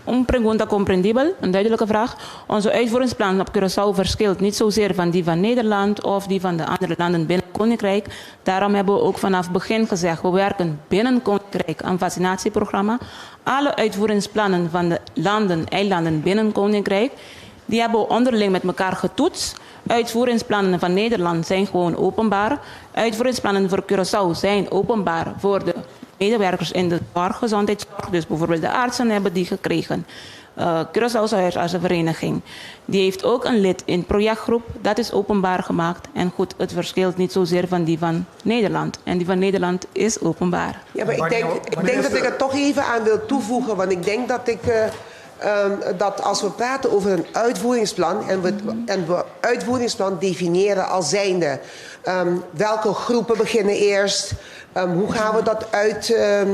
een pregunta comprendibel, een duidelijke vraag. Onze uitvoeringsplan op Curaçao verschilt niet zozeer van die van Nederland of die van de andere landen binnen Koninkrijk. Daarom hebben we ook vanaf het begin gezegd, we werken binnen Koninkrijk aan een vaccinatieprogramma. Alle uitvoeringsplannen van de landen, eilanden binnen Koninkrijk, die hebben we onderling met elkaar getoetst. Uitvoeringsplannen van Nederland zijn gewoon openbaar. Uitvoeringsplannen voor Curaçao zijn openbaar voor de medewerkers in de gezondheidszorg. Dus bijvoorbeeld de artsen hebben die gekregen. Curaçaose huisartsenvereniging. Die heeft ook een lid in projectgroep. Dat is openbaar gemaakt. En goed, het verschilt niet zozeer van die van Nederland. En die van Nederland is openbaar. Ja, maar ik denk dat ik er toch even aan wil toevoegen. Want ik denk dat dat als we praten over een uitvoeringsplan en we uitvoeringsplan definiëren als zijnde welke groepen beginnen eerst, hoe gaan we dat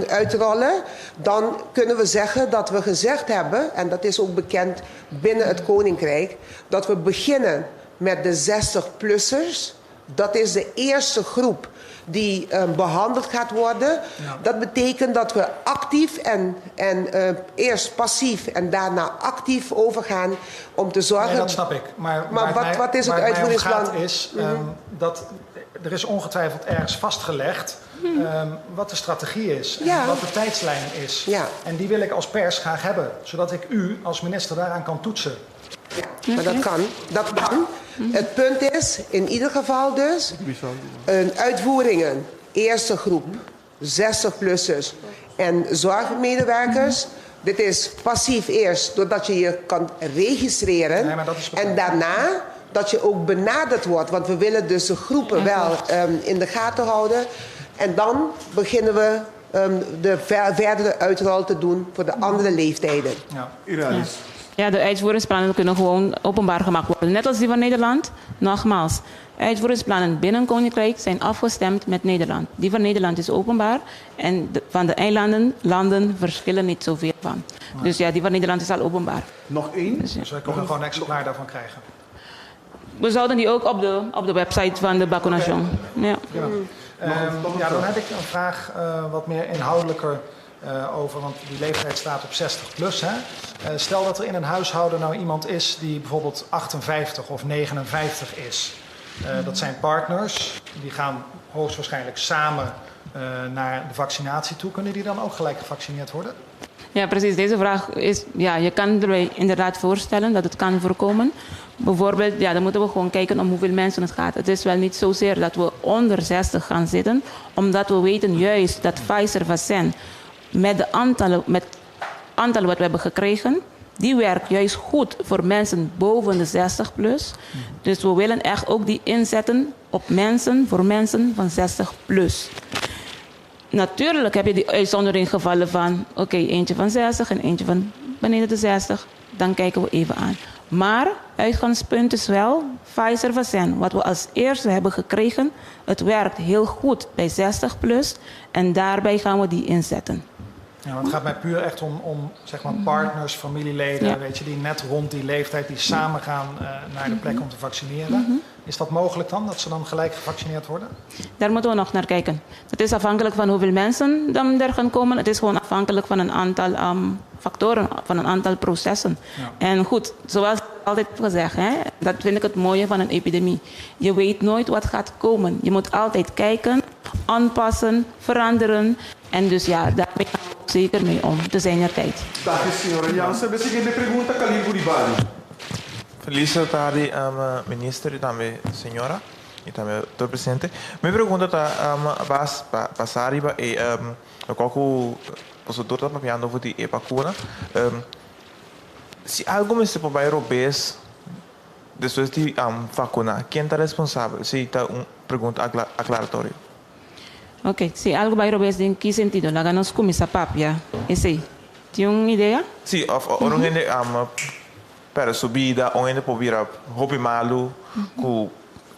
uitrollen, dan kunnen we zeggen dat we gezegd hebben, en dat is ook bekend binnen het Koninkrijk, dat we beginnen met de 60-plussers. Dat is de eerste groep die behandeld gaat worden. Ja. Dat betekent dat we actief en eerst passief en daarna actief overgaan om te zorgen... Nee, dat snap ik. Maar wat is het uitvoeringsplan? Is dat er is ongetwijfeld ergens vastgelegd wat de strategie is en wat de tijdslijn is. Ja. En die wil ik als pers graag hebben, zodat ik u als minister daaraan kan toetsen. Ja, maar dat kan. Het punt is, in ieder geval dus, uitvoeringen, eerste groep, 60-plussers en zorgmedewerkers. Dit is passief eerst, doordat je je kan registreren. Nee, maar dat is en daarna dat je ook benaderd wordt. Want we willen dus de groepen wel in de gaten houden. En dan beginnen we de verdere uitrol te doen voor de andere leeftijden. Ja. Ja, de uitvoeringsplannen kunnen gewoon openbaar gemaakt worden. Net als die van Nederland. Nogmaals, uitvoeringsplannen binnen Koninkrijk zijn afgestemd met Nederland. Die van Nederland is openbaar en van de landen verschillen niet zoveel van. Nee. Dus ja, die van Nederland is al openbaar. Nog één? Dus wij kunnen gewoon een exemplaar daarvan krijgen. We zouden die ook op de website van de vaccination. Okay. Ja. Dan heb ik een vraag wat meer inhoudelijker over, want die leeftijd staat op 60 plus. Hè? Stel dat er in een huishouden nou iemand is die bijvoorbeeld 58 of 59 is. Dat zijn partners, die gaan hoogstwaarschijnlijk samen naar de vaccinatie toe. Kunnen die dan ook gelijk gevaccineerd worden? Ja, precies. Deze vraag is, ja, je kan er inderdaad voorstellen dat het kan voorkomen. Bijvoorbeeld, ja, dan moeten we gewoon kijken om hoeveel mensen het gaat. Het is wel niet zozeer dat we onder 60 gaan zitten, omdat we weten juist dat Pfizer-vaccin met de aantallen wat we hebben gekregen, die werkt juist goed voor mensen boven de 60 plus. Dus we willen echt ook die inzetten op voor mensen van 60 plus. Natuurlijk heb je die uitzondering gevallen van, oké, eentje van 60 en eentje van beneden de 60. Dan kijken we even aan. Maar uitgangspunt is wel Pfizer-vaccin. Wat we als eerste hebben gekregen, het werkt heel goed bij 60 plus. En daarbij gaan we die inzetten. Ja, want het gaat mij puur echt om zeg maar partners, familieleden, weet je, die net rond die leeftijd, die samen gaan naar de plek om te vaccineren. Is dat mogelijk dan, dat ze dan gelijk gevaccineerd worden? Daar moeten we nog naar kijken. Het is afhankelijk van hoeveel mensen dan er gaan komen. Het is gewoon afhankelijk van een aantal factoren, van een aantal processen. Ja. En goed, zoals ik altijd heb gezegd, dat vind ik het mooie van een epidemie. Je weet nooit wat gaat komen. Je moet altijd kijken, aanpassen, veranderen. En dus ja, daarmee gaan we ook zeker mee om, te zijn tijd. Dank u, signora Jansen. We siguen de pregunta Khalil Bouribali. Feliz tarde, ministro, e também senhora, e também todo presidente. Minha pergunta está passar e qual que o doutor está mapeando over die vacuna. Se algo se para europeus depois de vacuna, quem está responsável? Se está pergunta aclaratória. Ok, se algo vai europeus em que sentido? Lá nos começa papia, esse. Tem uma ideia? Sim, para subida, ou ainda por a roupa malu, com o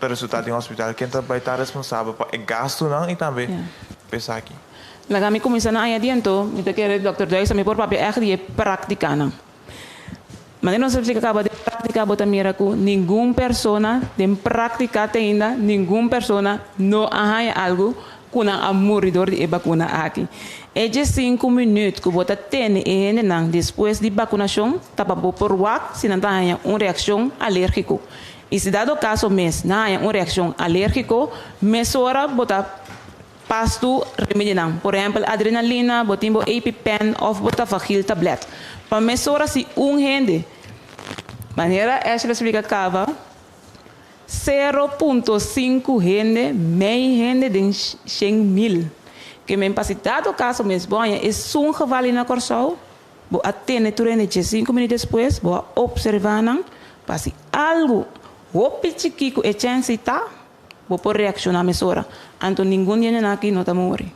resultado em hospital, quem vai estar responsável por gasto não e também pensar aqui. Lá kami começando aí adianto, então que o Dr. Joyce me por papel é de prática não. Mas não se fica acaba de prática bota mira com nenhuma persona de prática ainda, nenhuma persona não arranha algo com a moridor de vacuna aqui. É de 5 minutos que você tem e depois de vacunação, tá para por WAC, se não tem uma reação alérgica. E se dado caso mes na uma reação alérgica, mesora bota pasto remédio não. Por exemplo, adrenalina, botimbo EpiPen ou bota fagil tablet. Para mesora se gente, maneira essa explica cava 0.5 gente, meia gente de 100.000. Que me dado caso mes bonha é um cavalo na corso, vou atender durante 5 minutos depois, vou observar para se algo o pichiquico é chance tá, vou por reaccionar mesora. Então ninguém dia aqui não tá morre.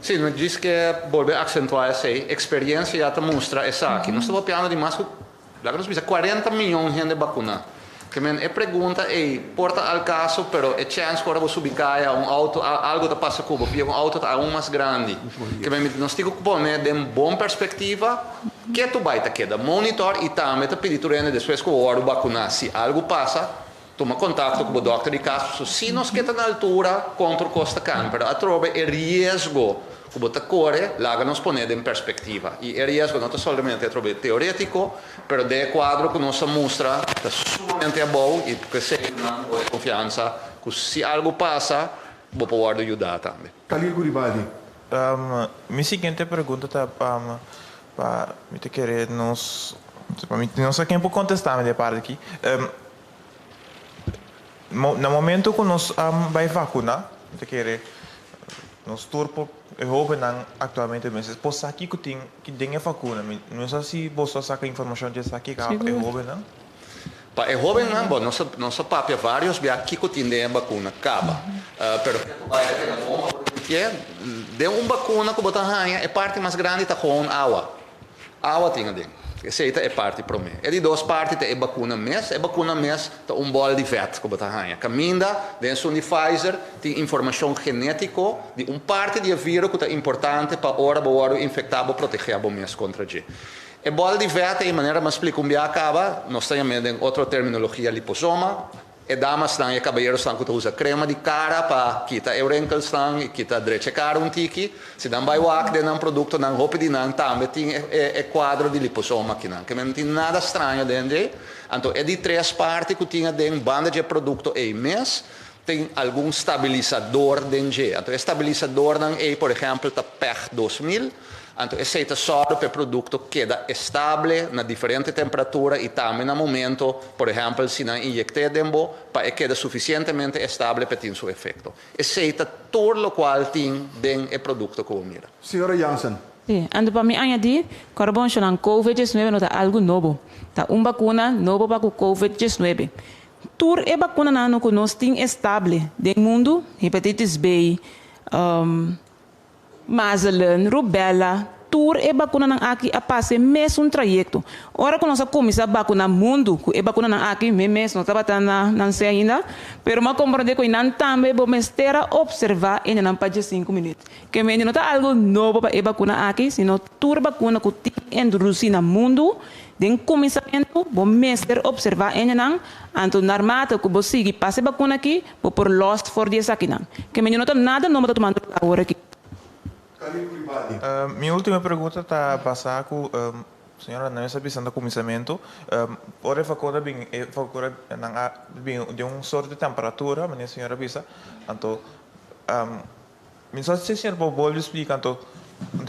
Sim, mas diz que volver a acentuar essa experiência já te mostra essa aqui. Nós estamos falando de mais que 40 milhões de gente vacuna. Que me pergunta, porta al caso, pero é chance que você ubicar auto, algo te passa com você, auto tá aún mais grande. Que me nós temos que pôr de uma boa perspectiva, que tu vai te queda monitor e também te pedir turene depois que o hora vacunar. Se algo passa, toma contato com o doutor de caso. Se nós que na altura contra o costa can, pero a trova é risco. Como te corre, lá nos põe em perspectiva. E é risco não somente é teórico, mas de quadro que nos mostra é sumamente bom e que se não com confiança que se algo passa, vou poder ajudar também. Khalil Guribali. Minha seguinte pergunta está para me querer nos não sei quem pode contestar me de parte aqui. No momento que nós vai vacinar, me querer nos turpo eu houve atualmente mas posso aqui que tem a vacuna não sei se você saca informação dessa aqui que eu houve não para é jovem não bom nossa papia vários via aqui que tem a vacuna acaba pero que é de uma vacuna que botar ranha é parte mais grande tá com água tem dentro. Essa é parte para mim. É de duas partes, é vacuna mês tá bol de vet que botar ranha. Caminda, dentro de Pfizer, tem informação genética de parte de vírus que é importante para o infectado proteger o mês contra ele. E bol de vet, de maneira mais explica acaba, nós temos em outra terminologia liposoma. E damas e caballeros que usa crema de cara para quitar o wrinkles e quitar drecha cara tiki. Se não vai o de um produto não roupa de não também tem quadro de liposoma aqui não. Que não tem nada estranho dentro. Então é de 3 partes que tinha de banda de produto e mês tem algum estabilizador dentro. Então estabilizador não é por exemplo tá PEG 2000. Então, esse tesoro para o produto queda estável na diferente temperatura e também no momento, por exemplo, se não injectar dentro, para queda suficientemente estável para ter seu efeito. Esse é tudo o qual tem dentro do produto que eu miro. Senhora Jansen. Sim, ando para mim añadir, carbon não COVID-19 não está algo novo. Tá vacuna novo para o COVID-19. Tur é vacuna não que nós tem estável dentro do mundo, hepatitis B, Mazelen, rubella, tur é vacuna não aqui a passe mesmo trajeto. Ora que nós começamos a vacuna mundo, é vacuna não aqui mesmo, não estava não sei ainda, pero mas compreender que não também vamos ter a observar em não para 5 minutos. Que me não está algo novo para vacuna aqui, sino tur vacuna que tem introduzir no mundo, de começamento, vamos ter observar em não, então normal que você siga passe vacuna aqui, por lost for dias aqui não. Que me não está nada novo para tomar agora aqui. Minha última pergunta está a passar com a senhora não está pensando no começamento. Ora vacuna bem de sorte de temperatura, mas a senhora pensa, então, me só se a senhora pode explicar, então,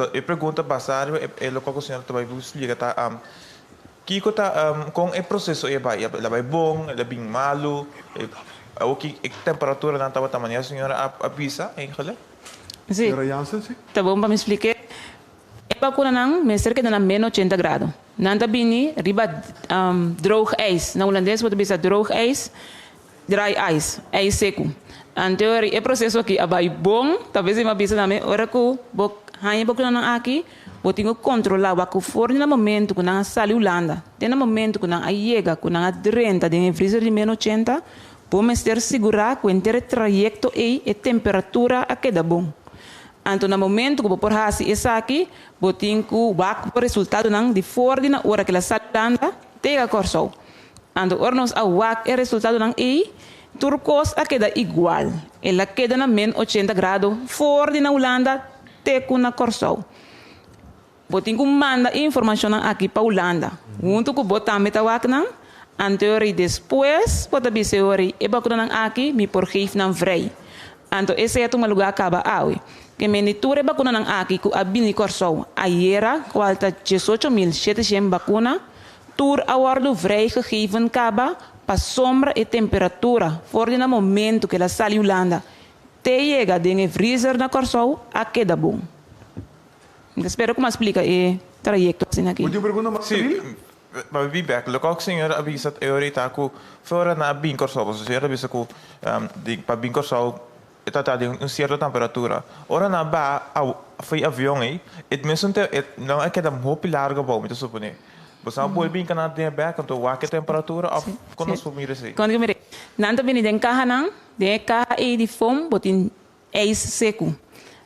a pergunta passar é o que a senhora vai explicar, tá? Que está com o processo é vai bom, é bem malo, o que temperatura não estava também a senhora avisa, em geral? Sim. Tá bom para me explicar. A vacuna não, mas cerca de menos 80 graus. Não está bem, riba droog ijs. Na holandês pode dizer droog ijs, dry ice, ijs seco. Então, o processo aqui é bom, talvez eu me avisa também, ora que o vacuna não aqui, eu tenho que controlar o que for no momento que não sai Holanda. No momento que não chega, que não renta de freezer de menos 80, vamos ter segurar que o inteiro trajeto e a temperatura a queda bom. Então, no momento que por fazer isso aqui, eu tenho que o resultado de fora na hora que ela sai Holanda, tem a corso. Então, nós o resultado não é turcos a queda igual. Ela queda na menos 80 graus, fora na Holanda, tem a corso. Eu tenho que mandar informação aqui para a Holanda. Junto com o também está Anterior depois, pode ser ori, e bakuna nang aqui, me por geef nang vrij. Anto esse é uma lugar acaba awe. Que meniture bakuna nang aqui, ku abini corso, aiera, qualta 18.700 bakuna, tour awardo vrij gegeven kaba, para sombra e temperatura, voor no momento que ela sai Holanda, te chega de freezer na corso, a queda bom. Espero que me explique o trajeto assim aqui. Última pergunta, Marcelo. Maar wie back? Local senhor avisa dat eurita ku fora na bincorso, o senhor avisa ku para bincorso está de certa temperatura. Ora na ba foi avião aí, mesmo não é que dá muito largo bom, me supone. Você não pode vir canal de back então a que temperatura of quando nós formos assim. Quando eu me nanta bem den carro não, den carro aí de fome botin ijs seco.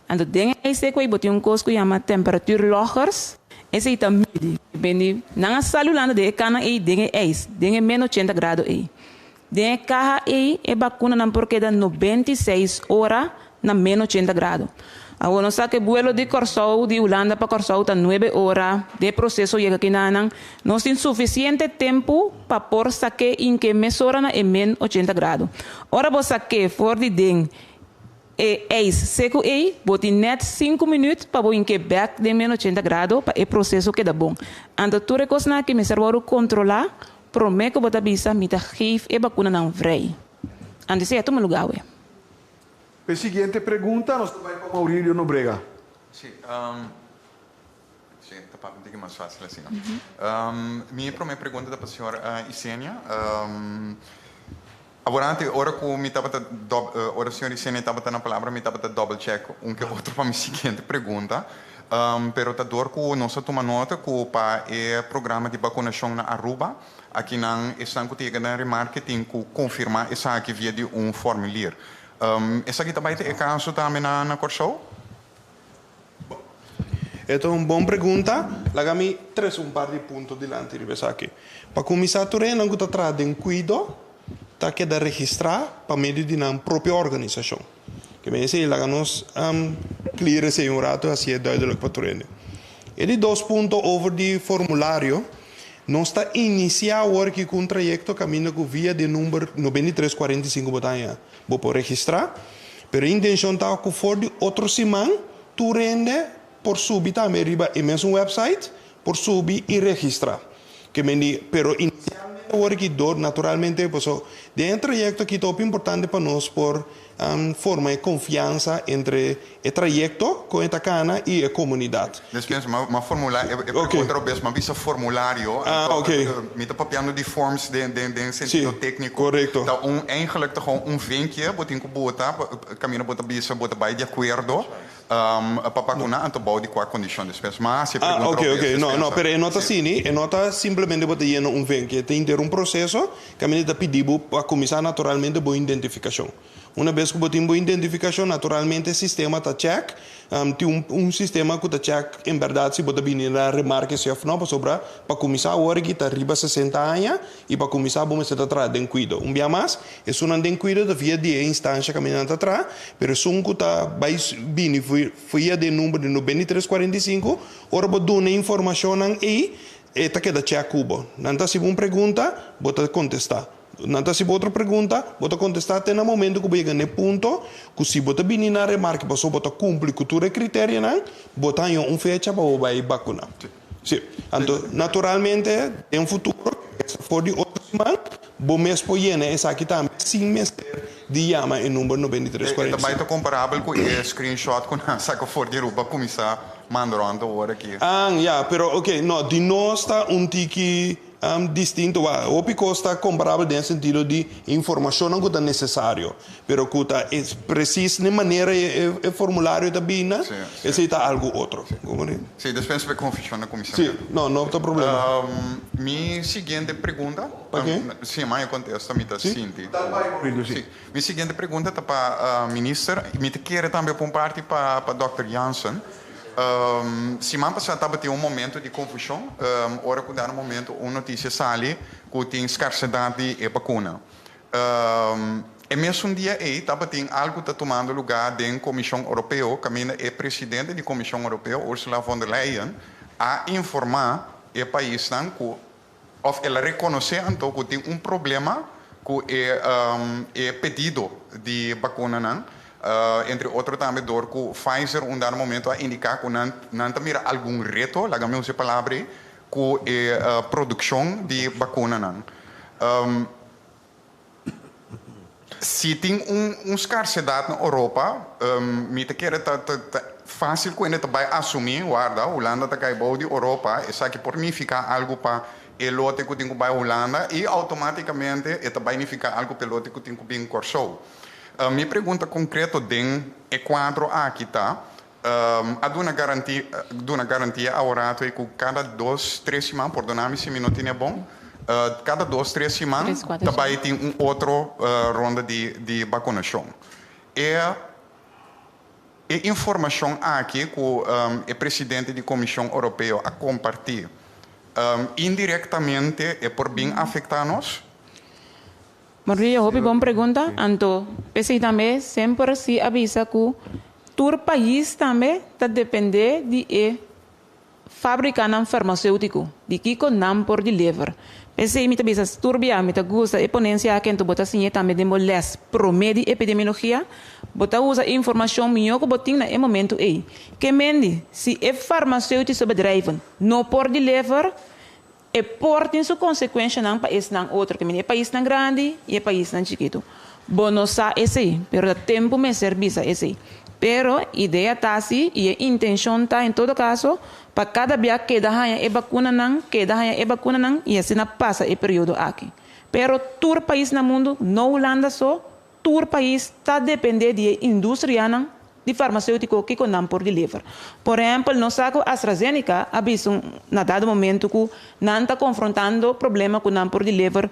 Ando den ijs seco aí botin coisa que chama temperatura lagers. Esse está midi. Bem, na salulanda de cana aí den ijs, den menos 80 graus aí. Den carro aí é bacana não porque dá 96 horas na menos 80 graus. Agora nós sabemos que o vuelo de Corsou, de Holanda para Corsou, está 9 horas. De processo chega aqui na nós temos suficiente tempo para por saque em que mesura na menos 80 graus. Ora você saque for de den é seco aí, bote net 5 minutos para o em que back de menos 80 graus para o processo que dá bom. Então tu recosna que me serve controlar, prometo que botar bisa me tá geef e vacuna não vrij. Então isso é todo lugar ué. A seguinte pergunta, nós vamos para Maurílio Nobrega. Sim, está para um pouquinho mais fácil assim. Minha primeira pergunta é para a senhora Isenia. Agora, ora que me estava ora a senhora Isenia estava na palavra, me estava double check que outro para a minha seguinte pergunta. Pero tá dor que nós toma nota que para o programa de vacunação na Aruba, aqui não estão que tem que remarketing que confirmar essa aqui via de formulário. Essa aqui também é caso também na Corsou? Esta é uma boa pergunta. Lagami três par de pontos delante de você aqui. Para começar, tu não está trazendo cuidado, tá que da registrar para meio de uma própria organização. Que me diz, lagamos clear esse um rato assim é duidelijk para tu rende. E de 2 pontos over de formulário, nós está iniciar work com um trajeto caminho com via de número 9345 botanha. Vou por registrar, pero a intenção está que for de outro semana, tu rende por subir também riba e mesmo website, por subir e registrar. Que me diz, pero inicialmente o work door naturalmente, pues, de um trajeto que é top importante para nós por forma de confiança entre o trajeto com a cana e a comunidade. Después, mas formulário, pergunta bem, mas visa formulário. Me está papiando de forms de sentido técnico. Correto. Então, eigenlijk gewoon vinkje, botin que bota, caminho bota bisa, bota vai de acordo. Para vacunar, então pode qual condição depois. Mas se pergunta ok. Não, pero nota assim, nota simplesmente bota lleno vinkje. Tem ter processo, caminho está pedido para começar naturalmente boa identificação. Uma vez que botem boa identificação, naturalmente o sistema está check. Tem sistema que está check, em verdade, se botar bem na remarca, se não, para começar a hora que está arriba 60 anos e para começar a bom se atrás de cuidado. Dia mais, é só não tem cuidado via de instância caminhando atrás, mas se que está bem via de número de 9345, ora botar uma informação aí, está que da check cubo. Não está se uma pergunta, bota contestar. Não se outra pergunta, bota contestar até no momento que chega no ponto que se bota bem na remarca, passou bota cumprir cultura critério, não, bota em fecha para vai vacunar. Sim. Então, naturalmente, em futuro, se for de outra semana, bom mês por ano, essa aqui também, sim, mês de chama em número 9345. Também está comparável com o screenshot com a saca for de Aruba começar mandando agora aqui. Pero ok, no, de nós está tiki distinto, o pico está comparável no sentido de informação que é necessário, pero que é preciso de maneira o formulário também, né? Esse está algo outro. Sim, depois vai confusão na comissão. Sim, não tem problema. Minha seguinte pergunta, sim, mas eu contesto, me está Cinti. Minha seguinte pergunta está para o ministro, me quer também por parte para Dr. Janssen. Semana passada estava um momento de confusão. Ora que dá um momento, uma notícia sai que tem escassidade de vacuna. E mesmo dia aí, estava tem algo que está tomando lugar da Comissão Europeia, que é presidente da Comissão Europeia, Ursula von der Leyen, a informar o país que of ela reconhecer então que tem problema que é pedido de vacuna não. Entre outros também door que Pfizer dado momento a indicar que não mira algum reto, lá me use palavra que é produção de vacuna não. Se tem escassidade na Europa, me te quer fácil que ele vai assumir, guarda, Holanda está caindo de Europa, isso aqui por mim fica algo para o lote que tem que vai Holanda e automaticamente isso vai ficar algo para o lote que tem que vir Corsou. Minha pergunta concreta den quadro aqui tá, há uma garantia agora que cada 2-3 semanas, perdona-me se me não tinha bom, cada 2-3 semanas também tem outra ronda de vacunação. É informação aqui que o presidente da Comissão Europeia a compartilhar indiretamente é por bem afetar nós? Maria, houve boa pergunta. Então, pensei também sempre se avisa que todo país também está depender de fabricar um farmacêutico, de que não por deliver. Pensei me também se turbia, me gusta e ponência aqui então botar assim também de moles promedio epidemiologia, botar usa informação minha que botin na momento aí. Que mende se farmacêutico sobre driven, não por deliver e portem sua consequência num país num outro, que é país num grande e país num chiquito. Bono sa esse, pero tempo me serviço esse. Pero ideia tá assim e a intenção tá em todo caso para cada dia que da é vacuna não e assim não passa o período aqui. Pero todo país no mundo, não Holanda só, todo país está dependendo de indústria de farmacêutico que não por deliver. Por exemplo, no saco AstraZeneca, aviso na dado momento que não está confrontando problema com não por deliver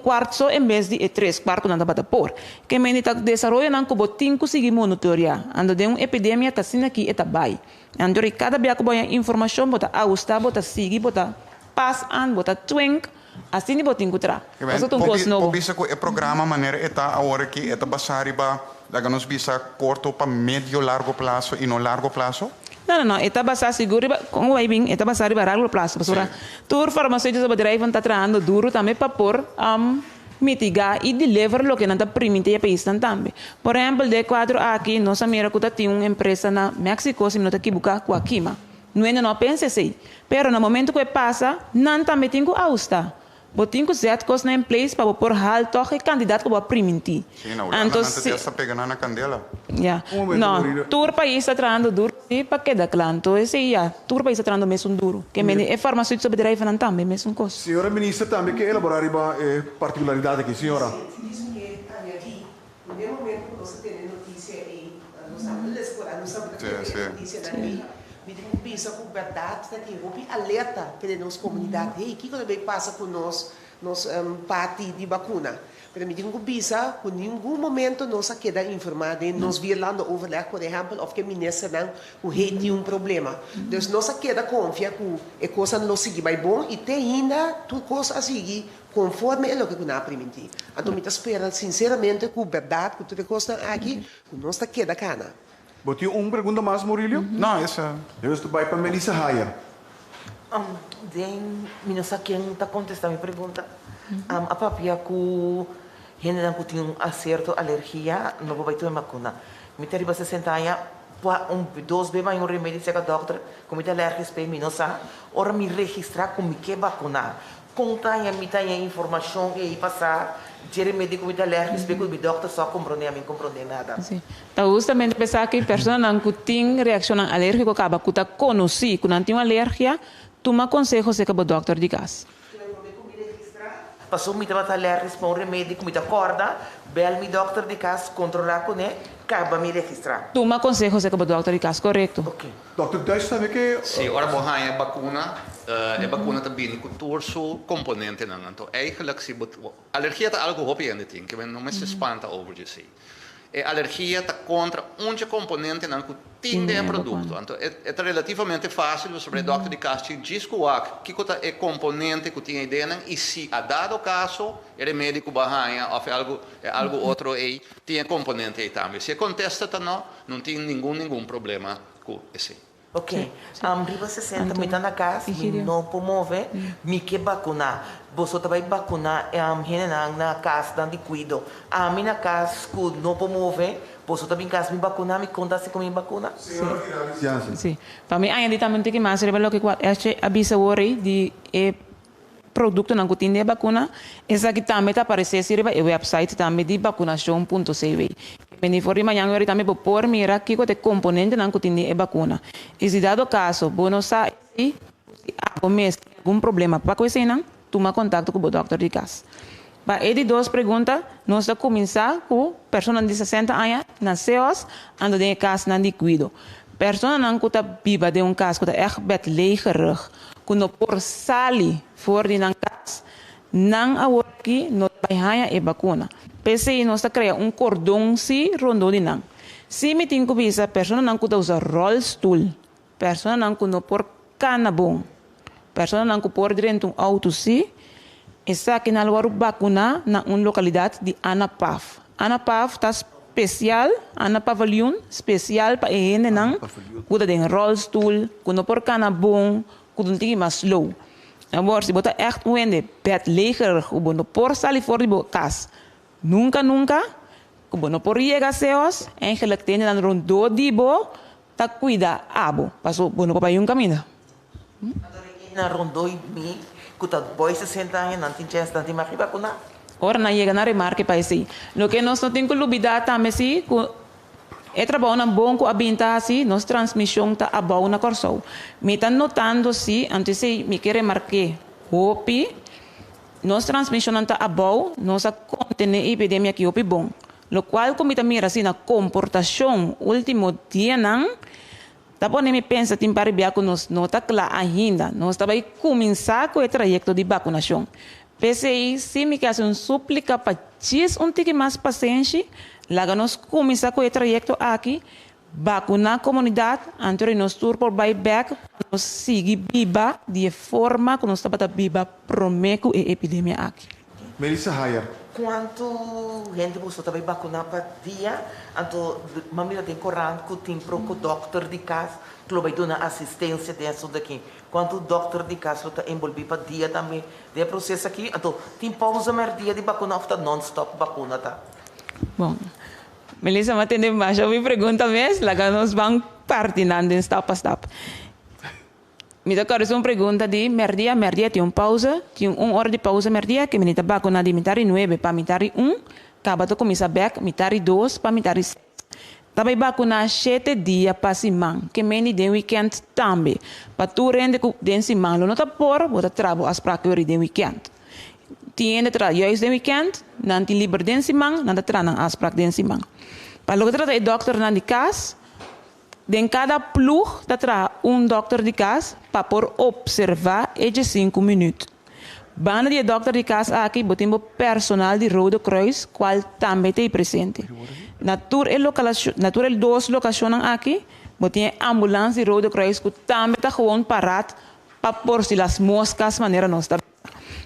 quarto só em vez de 3/4 não está por. Que me está desenvolvendo não como tem que seguir monitorear. Ando de uma epidemia está sendo aqui eta vai. Ando de cada dia que boa informação bota austa bota seguir bota pass an bota twink assim bota encontrar. Isso tudo posso novo. Bisa que o programa maneira eta agora que eta basari ba daga nos bisa curto para médio largo prazo e não largo prazo. Não, está basado seguro, como vai bem, está basado para largo prazo. Porque todo farmacêutico sobre drive está trabalhando duro também para por mitigar e deliver o que não está permitindo o país também. Por exemplo, de 4 aqui, nós América tem uma empresa na México, se não está equivocado, com a Kima. Não pensa assim. Mas no momento que passa, não também tem que ajustar. Botin que zet coisa na place para por hal toch e candidato que vai permitir. Sim, não. Então se está pegando na candela. Já. Não, todo país está trabalhando duro e para que da clã. Então esse já, todo país está trabalhando mesmo duro. Que é farmacêutico sobre drive não também mesmo coisa. Senhora ministra também que elaborar a particularidade aqui, senhora. Diz que aqui, no mesmo momento que nós temos notícia aí, nós sabemos notícia daqui. Me pensa com verdade, tá aqui, vou alerta para nossa comunidade. Ei, o que também passa com nós parte de vacuna? Para mim, digo pensa, com nenhum momento nós queda informada, nós virando overleg, por exemplo, of que ministra não, o rei tem problema. Então, nós queda confia que a coisa não sigue bem bom e tem ainda tudo coisa a seguir conforme é o que nós permitir. Então, me espera sinceramente com verdade, com toda coisa aqui, que nós queda cana. Botinho, pergunta mais, Murillo? Não, essa. Eu estou vai para Melissa Haya. Não sei quem está contestando a minha pergunta. A papia que gente não tem acerto alergia, não vai ter vacuna. Me tem que 60 anos, 2 vezes mais remédio, se a doutora, como está alérgico, para mim não sabe, ora me registrar como que vacunar. Contar a mim a informação e passar. Dire médico me alérgico, porque o doutor só compreende nada. Então, justamente pensar que a pessoa não tem reação alérgica, acaba que está conhecido, que não tem alergia, toma conselho se acaba o doutor de casa. Passou me estava alérgico para remédio, me acorda, bel me doutor de casa, controlar com ele, acaba me registrar. Toma conselho se acaba o doutor de casa, correto? Ok. Doutor Dutch sabe que... Sim, ora bom, a vacuna também com torso componente não. Então, eigenlijk se alergia é algo hopi ainda tem, que não me se espanta over isso. E alergia está contra componente não que tem produto. Então, é relativamente fácil sobre o doctor de casa diz que é componente que tem ideia e se a dado caso ele médico barranha ou algo outro aí tem componente aí também. Se contesta não tem nenhum problema com esse. Ok. Riba 60, me tá na casa, me não promove, me que vacunar. Você também vacunar, na casa, dando de cuido. A minha casa, não promove, você também em casa me vacunar, me conta se como me vacuna. Sim. Para mim, ainda também tem que mais, revela que avisa hoje de produto na cutina de vacuna, essa que também está aparecendo no website também de vacunação.cv. Quindi fuori manhã agora também por mira que o componente na cutina de vacuna. E se dado caso, você sabe se algum problema para coisa não, toma contato com o doutor de casa. Para ele duas perguntas, nós vamos começar com pessoas de 60 anos, nasceus, ando de casa na de cuido. Pessoas não que está viva de caso que está echt legerig, que não por salir fora de casa, não a aqui não vai a vacuna. Pese nós está criando cordão si rondo de não. Se me tenho que visa pessoa não que usa rolstool, pessoa não que não por canabon, pessoa não que por dentro auto si, essa aqui na lugar vacuna na localidade de Anapaf. Anapaf está especial, Anapavalion especial para gente não que tem rolstool, que não por canabon, que não tem mais slow. Agora, se você echt wende, bed leger, que você não por salir fora de casa, nunca, que você não por llegar seos, en gelijk tem na rondo de bo, ta cuida abo, paso você não pode ir caminho. Na rondo e mi, que tá boy 60 anos, não tem chance, não tem mais vacuna. Ora na chega na remarque para esse. Lo que nós não tem que olvidar também se é trabalho na bom com a binta assim, nossa transmissão tá abau na corso. Me tá notando se antes se me quer remarque, hopi, nossa transmissão tá abau, nossa contene epidemia que hopi bom. Lo qual como tá mira assim na comportação último dia não, tá bom me pensa tem para bia com nós nota clara ainda, nós tá vai começar com o trajeto de vacinação. PCI, se me quer uma súplica para um tique mais paciente, lá nós começar com o trajeto aqui, vacunar a comunidade, antes nós tour por buyback, nós seguir viva de forma que nós estamos viva prometo a epidemia aqui. Melissa Hayer. Quanto gente você também vacunar para dia, então mamira tem corante que tem pro doctor de casa, que vai dar assistência dentro daqui. Quanto o doctor de casa está envolvido para dia também, de processo aqui, então tem pausa mais dia de vacunar, está non-stop vacuna tá. Bom, Melissa, mas tem mais uma pergunta mesmo, lá nós vamos partilhando em step a step. Me toca uma pergunta de merdia tem uma pausa, tem uma hora de pausa merdia, que me está vacunando de mitari 9 para mitari 1, acaba de começar back, mitari 2 para mitari 6. Também vacunar 7 dias para semana, que me de weekend também. Para tu rende de semana, não está por, você trabalha as práticas de weekend. Tiene tra juist de weekend, não tem liever de semana, não está na as práticas de semana. Para o que o doctor na de casa, de cada plug está doctor de casa para por observar de 5 minutos. Banda de doctor de casa aqui, temos personal de Rode Kruis, qual também está presente. Natural 2 locações aqui, tem ambulância de Rode Kruis que também está gewoon parado para por si as moscas maneira não está.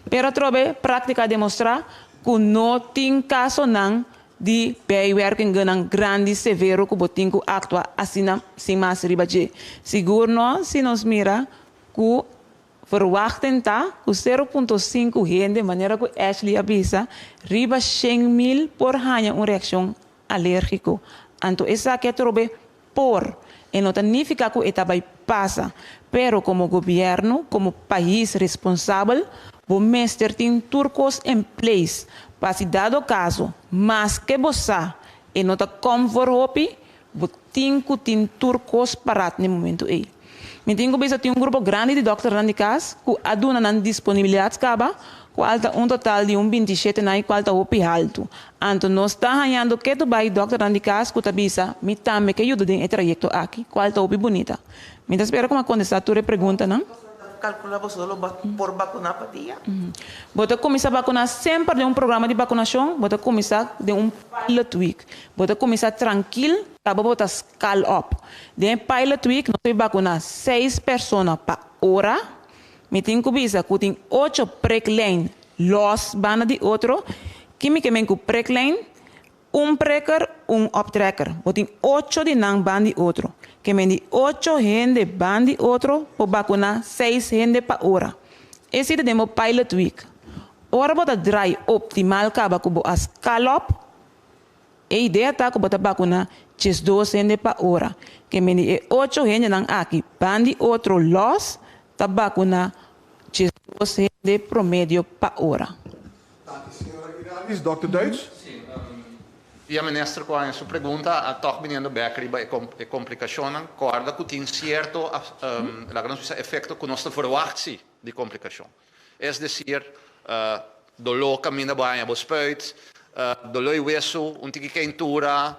Pero trobe prática demonstra que não tem caso não de bijwerking ganang grande severo que botin que actua assim sem mais riba de seguro se nos mira que verwachten tá que 0.5 gente de maneira que Ashley avisa riba 100.000 por hanya uma reação alérgico então essa que trobe por e não significa que eta vai passa pero como governo como país responsável o mestre tem turcos em place para se dado caso, mas que você e não está conforme, você tem turcos parados no momento aí. Me tenho que ter grupo grande de doctores na casa, que aduna na disponibilidade acaba, qual está total de 27 na qual está o alto. Então nós está ganhando que tu vai doctor na casa, que tu avisa, me também que ajuda em trajeto aqui, qual está o bonita. Me espero como acontecer a tua pergunta, não? Calcular você por vacunar para dia? Você começa a vacunar sempre de programa de vacinação, você começa de pilot week. Você começa tranquilo, acaba você scale up. De pilot week, nós vamos vacunar 6 pessoas por hora. Me tem que ver que tem 8 prick-line, los bana de outro. Que me quemen com prick-line, pricker, optrekker. Você tem 8 de nang bana de outro. que me di 8 gente bandi otro por vacuna 6 gente pa hora. Esse é demo pilot week. Ora bota dry optimal kaba kubo as scallop. E ideia tá kubo vacuna 2 gente pa hora. Que me di 8 gente nang aqui bandi outro loss ta vacuna 2 gente promedio pa hora. Dr. Duits? E a ministra, com a sua pergunta, toch menino Becker e complicação, corda que tem certo efeito que nós verwachten de complicação. É decir, dolor caminha bem, a spuit, dolor hueso, tige quentura,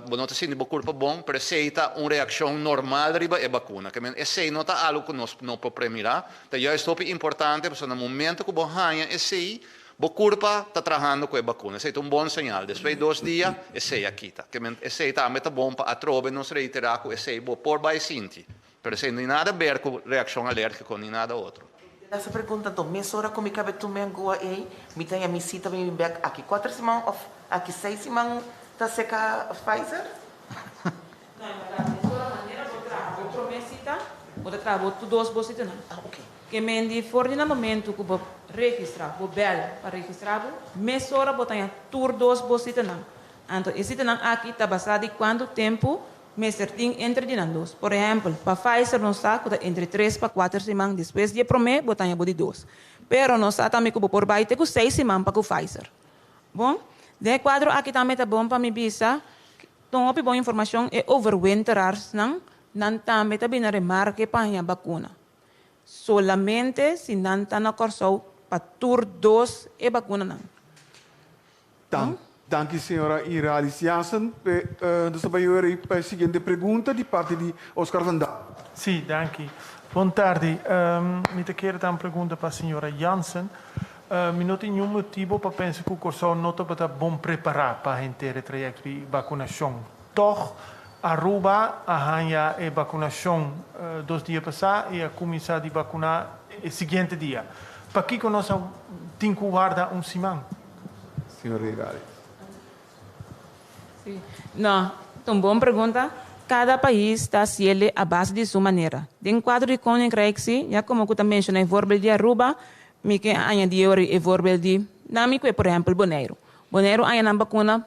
não te sente corpo bom, precisa uma reação normal riba e vacuna. Que esse não tá algo que nós não podemos mirar. Então, é importante, porque no momento que você ganha esse o corpo está trabalhando com a vacuna. Esse é bom sinal. Depois de 2 dias, esse aqui está. Esse também está bom para a trobe não se reiterar com esse por baicinti. Mas esse não tem nada a ver com reação alérgica nem nada outro. Essa pergunta do mês hora como cabe tu me angua aí, me tem a minha cita me back aqui 4 semanas ou aqui 6 semanas tá seca Pfizer? Não, mas a maneira de trabalhar, outro mês cita, outra trabalho tu 2 bolsitas não. Ok. Que me di for no momento que você registrar, você bela para registrar, mês hora você tem tur 2 bolsitas não. Então, esse não aqui está basado em quanto tempo me certinho entre de nós. Por exemplo, para Pfizer não está entre 3 para 4 semanas depois de prometer, você tem de 2. Pero não está também que por baixo com 6 semanas para o Pfizer. Bom, de quadro aqui também está bom para me bisa. Então, a boa informação é overwinterar, não também está bem na remarque para a vacuna. Solamente se não está na corso para tur 2 e vacuna não. Dank u, senhora Iralis Jansen. Dus dan bij a seguinte pergunta de parte de Oscar Van Dam. Sì, danke. Buon tardi. Mi te chiede una pergunta para a senhora Jansen. Mi não tem nenhum motivo para pensar que o corso não está bom preparado para a inteira trajecto de vacunação. Toch, Aruba arranha a vacunação 2 dias passados e a começar a vacunar o seguinte dia. Para que nós temos que guardar semana? Senhora Iralis. Sim. Não, então, boa pergunta. Cada país está cielo a base de sua maneira. Dentro do quadro de Koninkrijk, já como eu também mencionei, o exemplo de Aruba, me que añadir o exemplo de Namico, por exemplo, Bonaire. Bonaire ainda não vacuna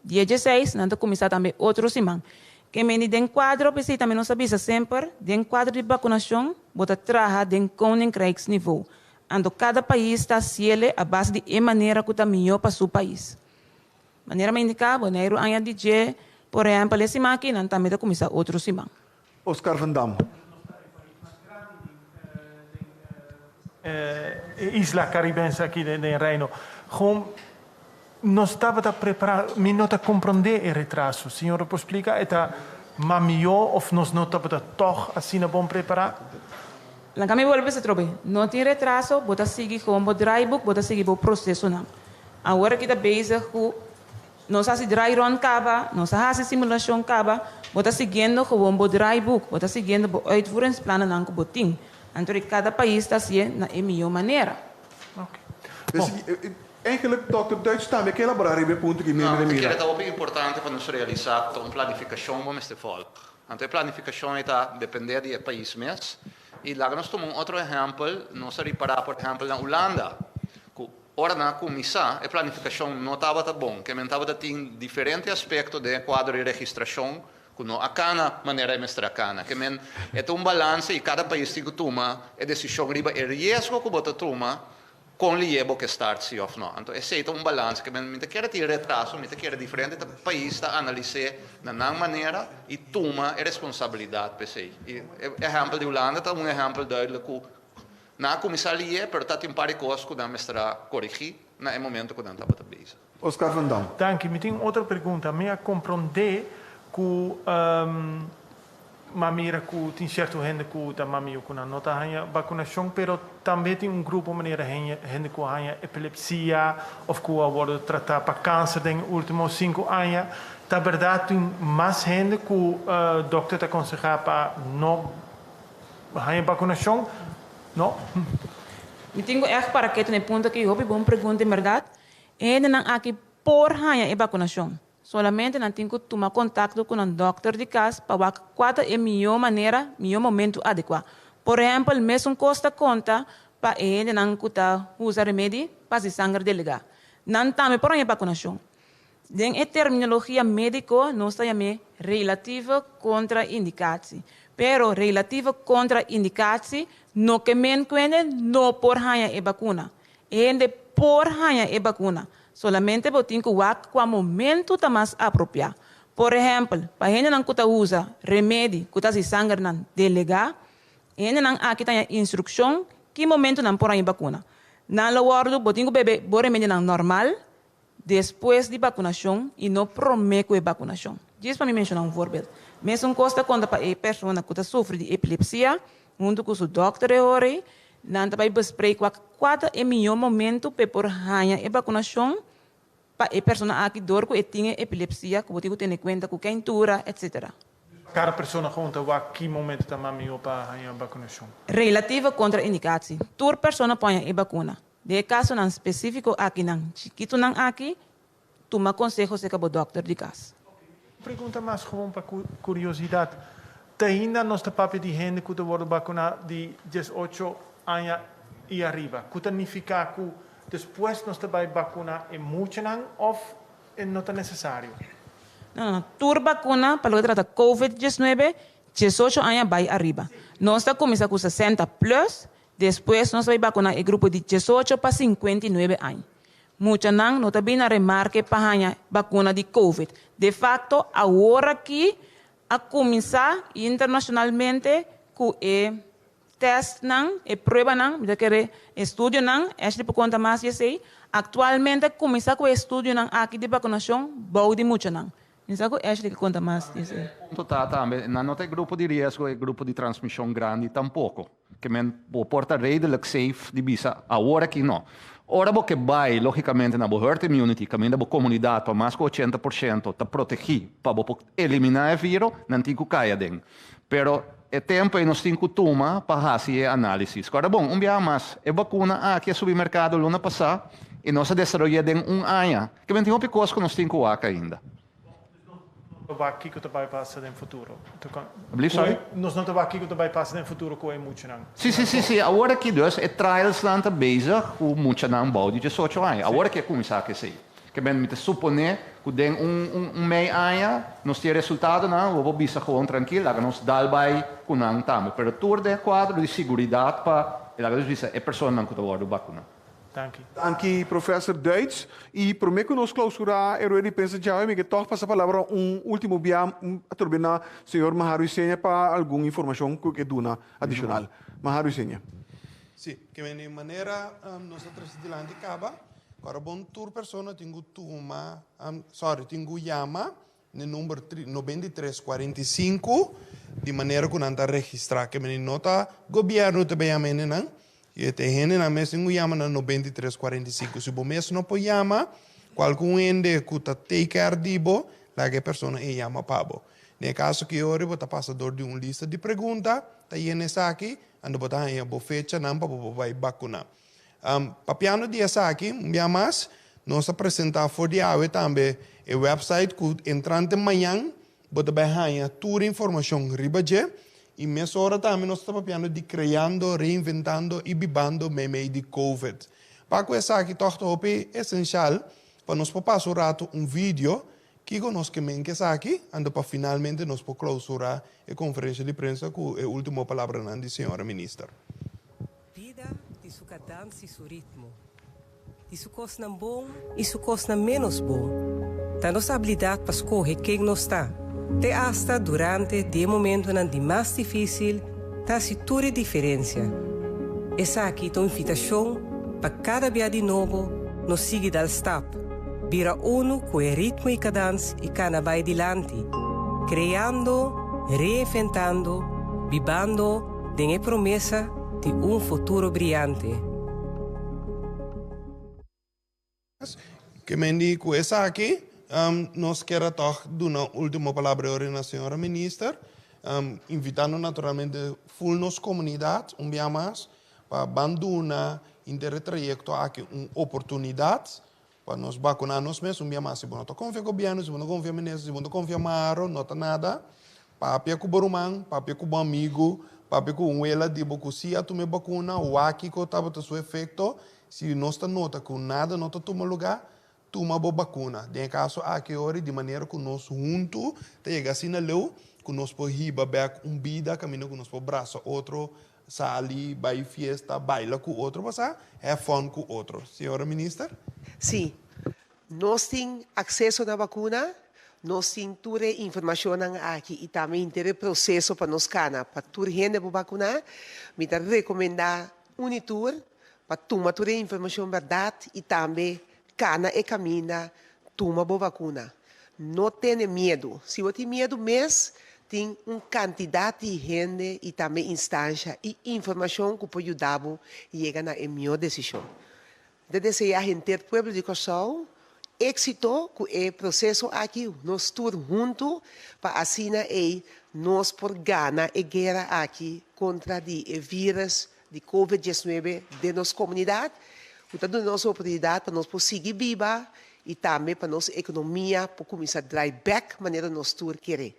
dia 16, não começar também outro semana. Que me dentro do quadro, porque também não sabia sempre, dentro do quadro de vacinação, bota trabalhar dentro do Koninkrijk nível. Então, cada país está cielo a base de maneira que está melhor para o seu país. Maneira me indicar, Bonaire ainda DJ, por exemplo, esse máquina também começar outro semana. Oscar Van Dam. Isla Caribense aqui em Reino. Gewoon, nós estava a preparar, mas não a compreender o retraso. A senhora pode explicar, é mais melhor ou nós não estava toch assim bom preparar? Lá que me volve se trobe, não tem retraso, bota seguir com o dry book, bota seguir o processo não. Agora que está bezig com nós fazemos dry run caba, nós fazemos simulação caba, bota seguindo com o dry book, bota seguindo o uitvoeringsplannen não que botin. Então cada país está assim na melhor maneira. Dus eigenlijk, Dr. Duits, também quer elaborar aí ponto que me Porque é muito importante para nós realizar uma planificação como este volk. Então a planificação está depender do país mesmo. E lá nós tomamos outro exemplo, nós reparar, por exemplo, na Holanda. Ora na comissão, a planificação não estava tão bom, que estava tem diferentes aspectos de quadro de registração, que não a cana maneira de mostrar a cana, que é um balanço e cada país tem que tomar a decisão riba o risco que você toma com o liebo que start se ou não. Então esse é um balanço que me quer ter retraso, me quer diferente país está analisar na maneira e toma a responsabilidade para si. E exemplo de Holanda é exemplo duidelijk. Na comissaria, pero está tem pare coisas que não está corrigir no momento que não estava bezig. Oscar Van Dam. Dank u. Meteen outra pergunta. Me compreender que maneira que tem certo gente que da mamio que não está a vacinação, pero também tem grupo maneira gente que a epilepsia ou que a tratar para câncer nos últimos 5 anos. Na verdade, tem mais gente que o doutor te aconselha para não a vacinação. No? Eu tenho echt para que tenha ponto que eu vou perguntar em verdade. Ainda não aqui por a vacinação. solamente não tem que tomar contato com um doctor de casa para ver qual é a melhor maneira, melhor momento adequado. Por exemplo, mesmo custa conta para ele não usar remédio para se sangue delegar. Não também por uma vacunação. Em terminologia médica, nós chamamos relativa contraindicação. Pero relativa contraindicação não que men não por hanha e vacuna. E por hanha e vacuna. Solamente botin que qual momento está mais apropriado. Por exemplo, para gente não usa remédio que se sangue não delegar, gente não aqui tem instrução que momento não por hanha vacuna. Na lugar botin que bebê por remédio não normal depois de vacunação e não promete a vacunação. Diz para mim mencionar um exemplo. Mesmo costa quando para a pessoa que sofre de epilepsia, junto com o doutor não vai bespreker qual é o melhor momento para por hanha a vacunação para a pessoa aqui dor que tem epilepsia, que você tem em conta com quentura, etc. Cada pessoa conta que momento está mais melhor para hanha a vacunação. Relativa contraindicação. Toda pessoa põe a vacuna. De caso não específico aqui não, chiquito não aqui, toma conselho se acabou doctor de casa. Pergunta mais gewoon para curiosidade. Ainda nós temos papel de gente que wordt vacunado de 18 anos e arriba. Que significa que depois nós temos vacunar em muito ou não é necessário? Não. Toda vacuna para o tratar COVID-19, 18 anos vai arriba. Nós começamos com 60 plus. Depois, nós vamos vacunar o grupo de 18 para 59 anos. Muitos não também remarque para a vacuna de COVID. De fato, agora que a começar internacionalmente com o teste, a prova, o estudo, este por conta mais de sei, atualmente começar com o estudo aqui de vacunação, bom de muitos não. Então, este que conta mais de sei. Também, não tem grupo de risco e grupo de transmissão grande tampouco. Que men porta redelijk safe de bisa agora que não. Ora que vai logicamente na herd immunity, que men da comunidade mais que 80% tá protegido para eliminar o vírus, não tem que cair dentro. Pero é tempo e nós temos que tomar para fazer análise. Agora bom, dia mais é vacuna aqui no supermercado luna passada e nós desenvolvemos em ano. Que men tem uma coisa que nós temos que ainda. Aqui que vai passar no futuro. Nós não estamos aqui que vai passar no futuro com o muito não. Sim. Agora que dus é trials lá está bezig com muito não bom de 18 anos. Agora que começar a ser. Que bem me suponer que den meio ano nós ter resultado não, vou bisa gewoon tranquilo, lá nós dal vai com não tamo. Pero tudo de quadro de segurança para ela bisa é pessoa não que está agora vacuna. Dank professor Duits. E prometo que nós clausurar a rueda de prensa já, e que toch passa a palavra último dia a turbinar senhor Maharu Isenia para alguma informação que duna adicional. Maharu Isenia. Sim, que de maneira nós estamos dilante acaba. Agora bom tour persona tenho tuma, tenho yama no número 9345 de maneira que não está registrado que me nota governo também a menina. E tem gente na mesa que chama na 9345. Se você não pode chamar, qualquer ende que está take care de bo, lá que a pessoa chama pabo. No caso que hoje você passador de uma lista de perguntas, tá aí nessa aqui, ando botar aí a fecha não para vai vacunar. Papiano dia aqui, mais, nós apresentar for de awe também o website que entrante manhã, você vai ganhar toda a informação ribaje. E nessa hora também nós estamos de criando, reinventando e bibando meme de COVID. Para que essa aqui é essencial para nós passar um vídeo que nós que aqui, ando para finalmente nós clausurar a conferência de prensa com a última palavra da senhora ministra. Vida de sua cadência e seu ritmo. Isso custa bom, isso custa menos bom. Da nossa habilidade para escolher quem nós está. Te hasta durante de momento de mais difícil, tá se toda diferença. Essa aqui é uma invitação para cada dia de novo nos seguir dal step, vira uno com o ritmo e cadência e cana vai adiante, criando, reinventando, vivendo de a promessa de futuro brilhante. Que me digo essa aqui. Nós queremos dar uma última palavra à senhora ministra, invitando naturalmente full nossa comunidade, dia mais, para abandonar em trajecto aqui uma oportunidade para nos vacunar nós mesmos, se você não confia no governo, se você não confia no ministro, se você não confia no Maro, não está nada. Papi com o Borumang, papi com o amigo, papi com um ela de boca se a tomar vacuna, o aqui que estava o seu efeito, se não está nota com nada, não está tomando lugar, toma a vacuna. Tem caso aqui hora de maneira que nós juntos, chega assim na leu, que nós podemos back vida, caminho que nós podemos braço outro, sair, vai fiesta, baila com outro, passar, have fun com outro. Senhora ministra? Sim. Nós temos acesso à vacuna, nós temos toda a informação aqui e também tem o processo para nos cana. Para toda a gente vacunar, me recomendar Unitur para tomar toda a informação verdade e também cana e caminha, toma a vacuna. Não tenha medo. Se você tem medo mesmo, tem uma quantidade de gente e também instância e informação que pode ajudar a chegar na melhor decisão. De desejar a gente do povo de Corsão, êxito com o processo aqui, nós todos juntos, para assim nós por ganhar a guerra aqui contra o vírus de Covid-19 de nossa comunidade, portanto, nossa oportunidade para nós seguir viva e também para nossa economia, para começar a drive back, maneira nós todos querer.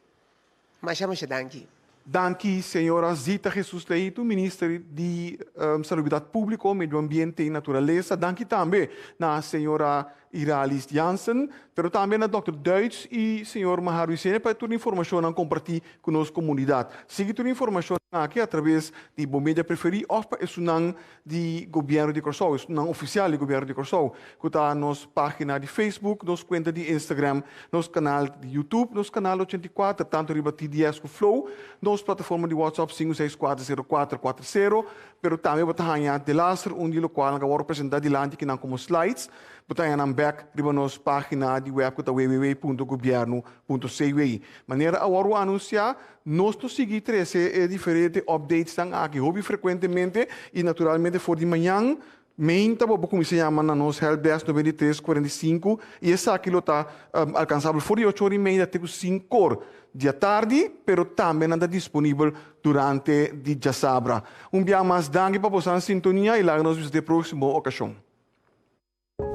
Mas já me danke. Danke, senhora Zita Jesus Leito, ministra de Salubridade Pública, Meio Ambiente e Natureza. Danke também na senhora Iralis Jansen, pero também na Dr. Deutsch e senhor Maharu Isene para toda a informação a compartilhar com a nossa comunidade. Siga toda a informação aqui através de bom mídia preferido ou para o de governo de Corsão, o oficial do governo de Corsão, que está na nossa página de Facebook, nossa conta de Instagram, nosso canal de YouTube, nosso canal 84, tanto riba TDS com Flow, nossa plataforma de WhatsApp 5640440, pero também você hanya de laser onde o qual nós vamos apresentar dilante que não como slides, você hanya na back riba nossa página de web que está www.governo.cw. Maneira agora anunciar nós seguimos 13 diferentes updates aqui, hobby frequentemente e naturalmente for de manhã. Meinta, como se chama na nossa Helpdesk 9345 e essa aqui está alcançável por 8h30 até 5h da tarde, pero também está disponível durante o dia sabra. Dia mais danke para você na sintonia e lá nos vemos na próxima ocasião.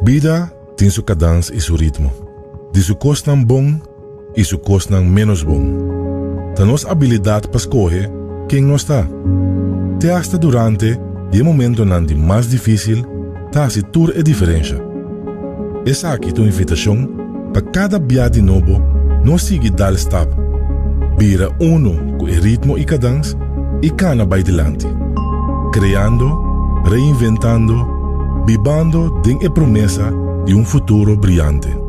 Vida tem sua cadência e seu ritmo. De sua costa bom e sua costa menos bom. Da nossa habilidade para escolher quem não está. Te hasta durante o momento onde mais difícil, tá se tur a diferença. Essa aqui é a invitação para cada viagem novo, não seguir dar stop. Vira uno com o ritmo e cadência e cana vai delante. Criando, reinventando, vivendo de a promessa de futuro brilhante.